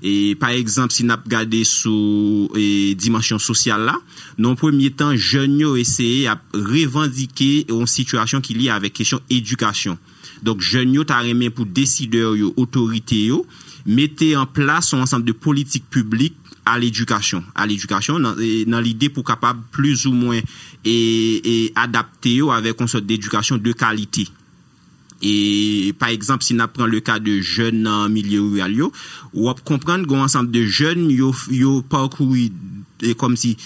Et par exemple, si n'a regardé sous dimension sociale là, dans premier temps jeunes yo essayer à revendiquer une situation qui liée avec question éducation. Donc jeunes yo t'a remis pour décideurs yo, autorités yo, mettez en place un ensemble de politiques publiques à l'éducation dans l'idée pour capable plus ou moins et adapter avec une sorte d'éducation de qualité. Et par exemple, si on prend le cas de jeunes en milieu rural, on va comprendre qu'un ensemble de jeunes yo parcouru comme si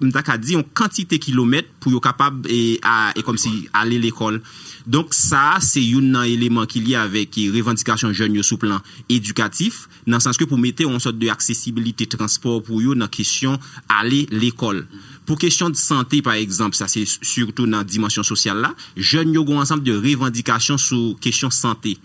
m'ta dit une quantité de kilomètres pour yo capable et comme si aller l'école. Donc ça c'est un élément qui lié avec revendication jeunes yo sous plan éducatif dans le sens que pour mettre une sorte de accessibilité transport pour yo dans question aller l'école. Pour question de santé par exemple, ça c'est surtout dans dimension sociale là, jeunes yo ont ensemble de revendications sur question santé.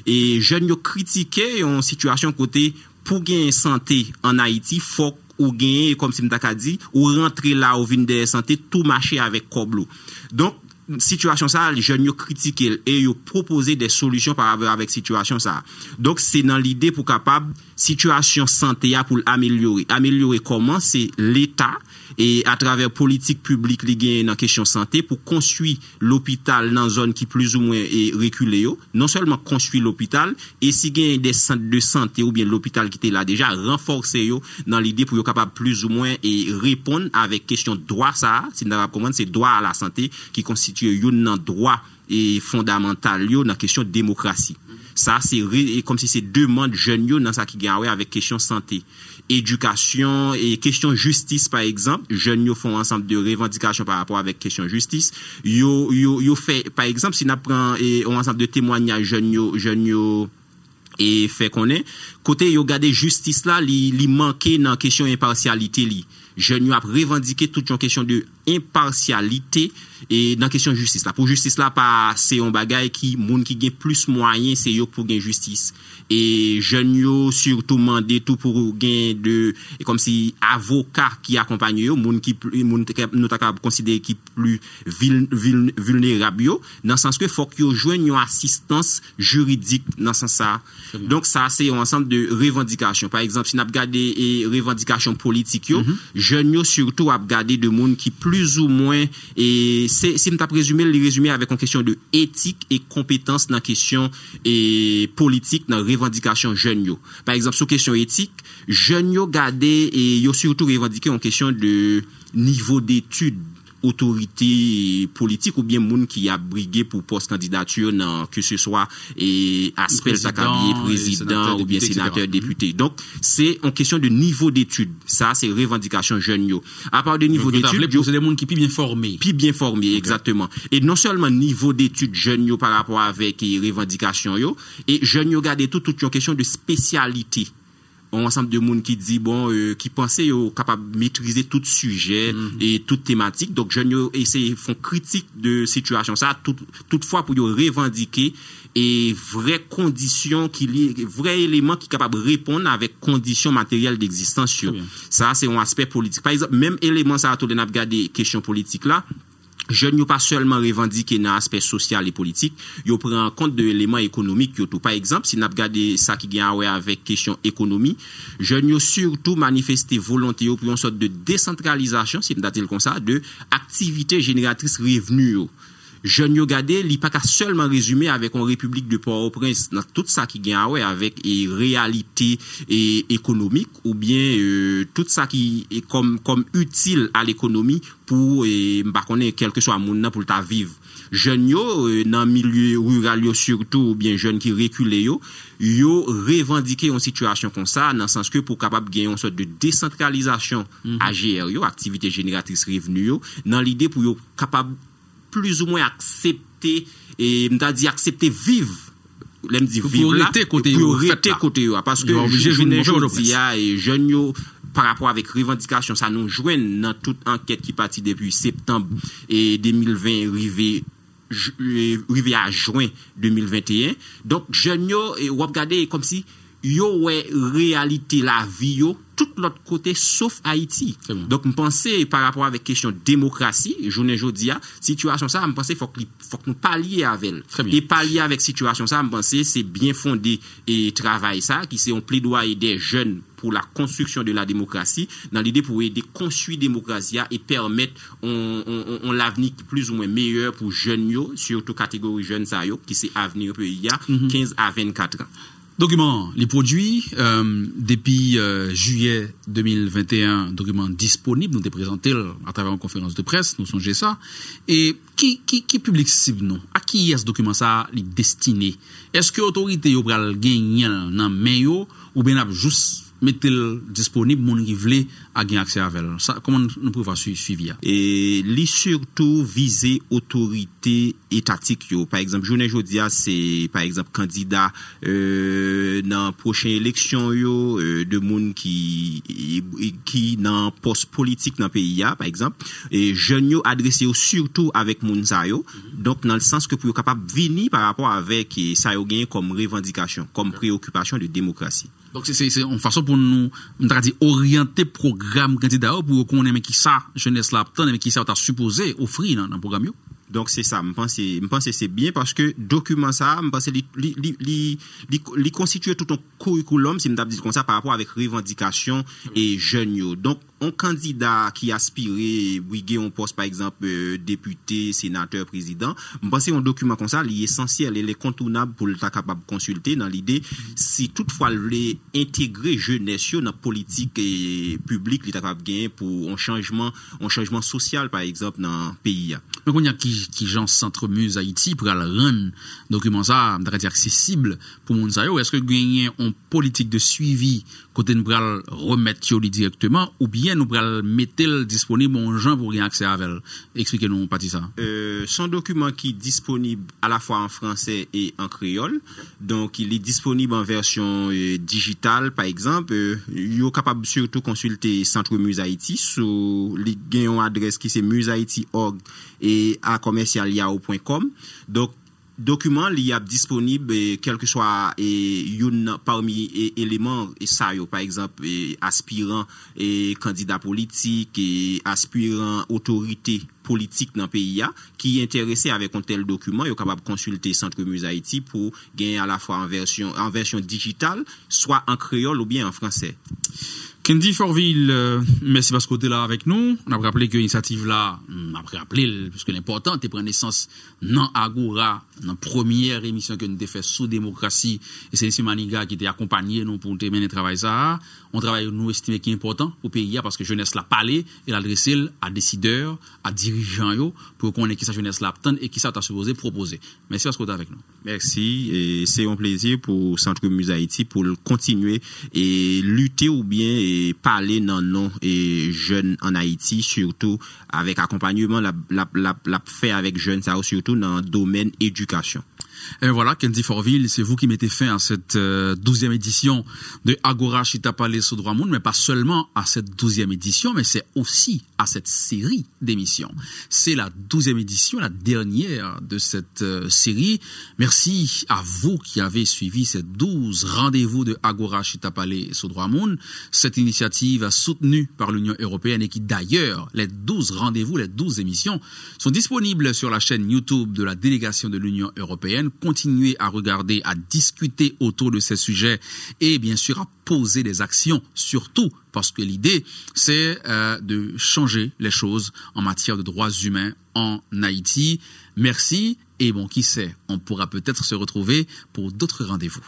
Et jeunes yo critiquer une situation côté pour gagner santé en Haïti, faut ou gagner comme si m'ta dit ou rentrer là au vin de santé tout marcher avec Koblo. Donc situation ça les jeunes yo critiquer et yo proposer des solutions par rapport avec situation ça. Donc c'est dans l'idée pour capable situation santé pour améliorer comment c'est l'état et à travers politique publique li gagne dans question santé pour construire l'hôpital dans zone qui plus ou moins est reculé non seulement construire l'hôpital et si gagne des centres de santé ou bien l'hôpital qui était là déjà renforcer dans l'idée pour capable plus ou moins et répondre avec question droit ça si n'a pas comprendre c'est droit à la santé qui constitue un droit et fondamental yo dans question démocratie. Ça c'est comme si c'est demande jeunes yo dans ça qui gagne avec question santé, éducation et question justice par exemple, jeunes yo font ensemble de revendications par rapport avec question justice. Yo fait par exemple si n'a prend un ensemble de témoignages jeunes yo et fait connaît côté yo garder justice là li manquer dans question impartialité li. Jeunes yo a revendiqué toute une question de impartialité et dans question justice là pour justice là pas c'est un bagage qui monde qui gagne plus moyen c'est yo pour gagner justice et jeunes yo surtout mandé tout pour gagner de comme si avocat qui accompagne yo monde qui monde nous ta considérer qui plus vulnérable yo dans sens que faut que yo joigne une assistance juridique dans sens ça. Donc ça c'est un ensemble de revendications. Par exemple si n'a regarder et revendications politiques yo jeunes yo surtout a regarder de monde qui plus ou moins et c'est si m'ta résumé avec une question de éthique et compétence dans question et politique dans revendication jeunes yo. Par exemple sur question éthique jeunes yo garder et yo surtout revendiquer en question de niveau d'études autorité politique ou bien moun qui a brigué pour poste candidature que ce soit aspect président ou bien sénateur, député. Donc c'est en question de niveau d'études. Ça c'est revendication jeune yo. À part de niveau d'études, c'est des monde qui bien formés. Okay. Exactement. Et non seulement niveau d'études jeune yo par rapport avec revendication yo, et jeune yo garder toute une question de spécialité. Un ensemble de monde qui dit qui pensait capable de maîtriser tout sujet et toute thématique. Donc jeunes yo essayer font critique de situation ça toutefois pour yo revendiquer et vraies conditions vrais éléments qui capable répondre avec conditions matérielles d'existence. Ça c'est un aspect politique. Par exemple, même élément ça tout de n'a regarder question politique là. Jeunes yo pas seulement revendiquer dans aspect social et politique, yo prend en compte de éléments économiques yo tout. Par exemple, si n'a regarder ça qui gagne avec question économie, jeunes yo surtout manifester volonté yo pour une sorte de décentralisation, si m'ta dire comme ça, de activités génératrices revenus yo. Jeunes yo gade li pas seulement résumé avec une république de Port-au-Prince dans tout ça qui gagne avec réalité économique ou bien tout ça qui est comme utile à l'économie pour m'pa connait quel que soit moun nan pour ta vivre. Jeunes yo dans milieu rural yo surtout ou bien jeunes qui reculé yo revendiquer une situation comme ça dans le sens que pour capable gagner une sorte de décentralisation AGR yo, activité génératrice revenu yo, dans l'idée pour yo capable plus ou moins accepter et m'ta dit accepter vivre l'aime dit vivre là priorité côté parce que jeunes yo par rapport avec revendication ça nous joigne dans toute enquête qui partit depuis septembre et 2020 arrivé à juin 2021. Donc jeunes yo ou regarder comme si yo ouais réalité la vie yo tout l'autre côté sauf Haïti. Donc me penser par rapport avec question démocratie journée jodia situation ça me penser faut que nous parlier avec elle et parler avec situation ça me penser c'est bien fondé et travail ça qui c'est un plaidoyer des jeunes pour la construction de la démocratie dans l'idée pour aider construire démocratie et permettre on l'avenir plus ou moins meilleur pour jeunes yo surtout catégorie jeunes ça yo qui c'est avenir pays 15 à 24 ans. Document, les produits, depuis juillet 2021, document disponible, nous te présenté à travers une conférence de presse, nous songez ça. Et qui public cible nous? À qui est ce document ça li destiné? Est-ce que l'autorité yo pral gagner nan main yo ou bien juste mettre disponible moun qui vle à gagner accès à elle? Ça comment nous pouvons suivre? Et li surtout viser autorité étatique yo. Par exemple, journée jodia c'est par exemple candidat dans prochaine élection yo de moun qui dans poste politique dans pays ya par exemple et jeunes yo adressé surtout avec moun sa yo. Donc dans le sens que pour capable venir par rapport avec ça yo gagné comme revendication, comme préoccupation de démocratie. Donc c'est une façon pour nous orienter programme candidat pour qu'on ait qui ça jeunesse là mais qui ça t'a supposé offrir dans programme yo. Donc c'est ça, me pense c'est bien parce que document ça me pense li constitue tout un curriculum si me dit comme ça par rapport avec revendication et jeunes yo. Donc un candidat qui aspirait briguer un poste par exemple député, sénateur, président, me pense un document comme ça, il est essentiel et l'incontournable pour le capable consulter dans l'idée si toutefois les intégrer jeunesse yo dans politique et publique, il est capable gagner pour un changement social par exemple dans le pays. Donc on y a qui gens Centre Muse Haïti pour rendre document ça accessible pour moun sa yo. Est-ce que gagner une politique de suivi côté nous pral remettre yo directement ou bien nous pral mettre disponible aux gens pour gagner accès à elle? Expliquez-nous partie ça. Son document qui est disponible à la fois en français et en créole. Donc il est disponible en version digitale par exemple. Yo capable surtout consulter Centre Muse Haïti sur li gen une adresse qui c'est musehaiti.org et à commercial.yahoo.com. Donc document li a disponible quel que soit une parmi éléments ça yo par exemple aspirant et candidat politique et aspirant autorité politique dans le pays qui est intéressé avec un tel document, yo capable consulter Centre Muse Haïti pour gagner à la fois en version digitale, soit en créole ou bien en français. Kendi Forville, merci parce que tu es là avec nous. On a rappelé que l'initiative là, on a rappelé, parce que l'important, tu prends naissance dans Agora, dans la première émission que nous avons fait sous démocratie, et c'est M. Maniga qui t'a accompagné nous pour mener le travail ça. On travaille, nous estimons qu'il est important pour le pays, parce que jeunesse l'a parlé, et l'adresser à décideurs, à dirigeants, pour qu'on ait qui sa jeunesse l'a attendre et qui ça t'a supposé proposer. Merci parce que tu es avec nous. Merci, et c'est un plaisir pour Centre Muse Haïti pour continuer et lutter ou bien et parler dans non et jeunes en Haïti, surtout avec accompagnement la fait avec jeunes, ça surtout dans le domaine éducation. Et voilà, Kendi Forville, c'est vous qui mettez fin à cette 12e édition de Agora Chita Parler sous droit monde, mais pas seulement à cette 12e édition, mais c'est aussi à cette série d'émissions. C'est la 12e édition, la dernière de cette série. Merci à vous qui avez suivi ces 12 rendez-vous de Agora Chita Parler sous droit monde. Cette initiative soutenue par l'Union européenne et qui d'ailleurs, les 12 rendez-vous, les 12 émissions sont disponibles sur la chaîne YouTube de la délégation de l'Union européenne. Continuer à regarder, à discuter autour de ces sujets et bien sûr à poser des actions, surtout parce que l'idée c'est de changer les choses en matière de droits humains en Haïti. Merci et bon, qui sait, on pourra peut-être se retrouver pour d'autres rendez-vous.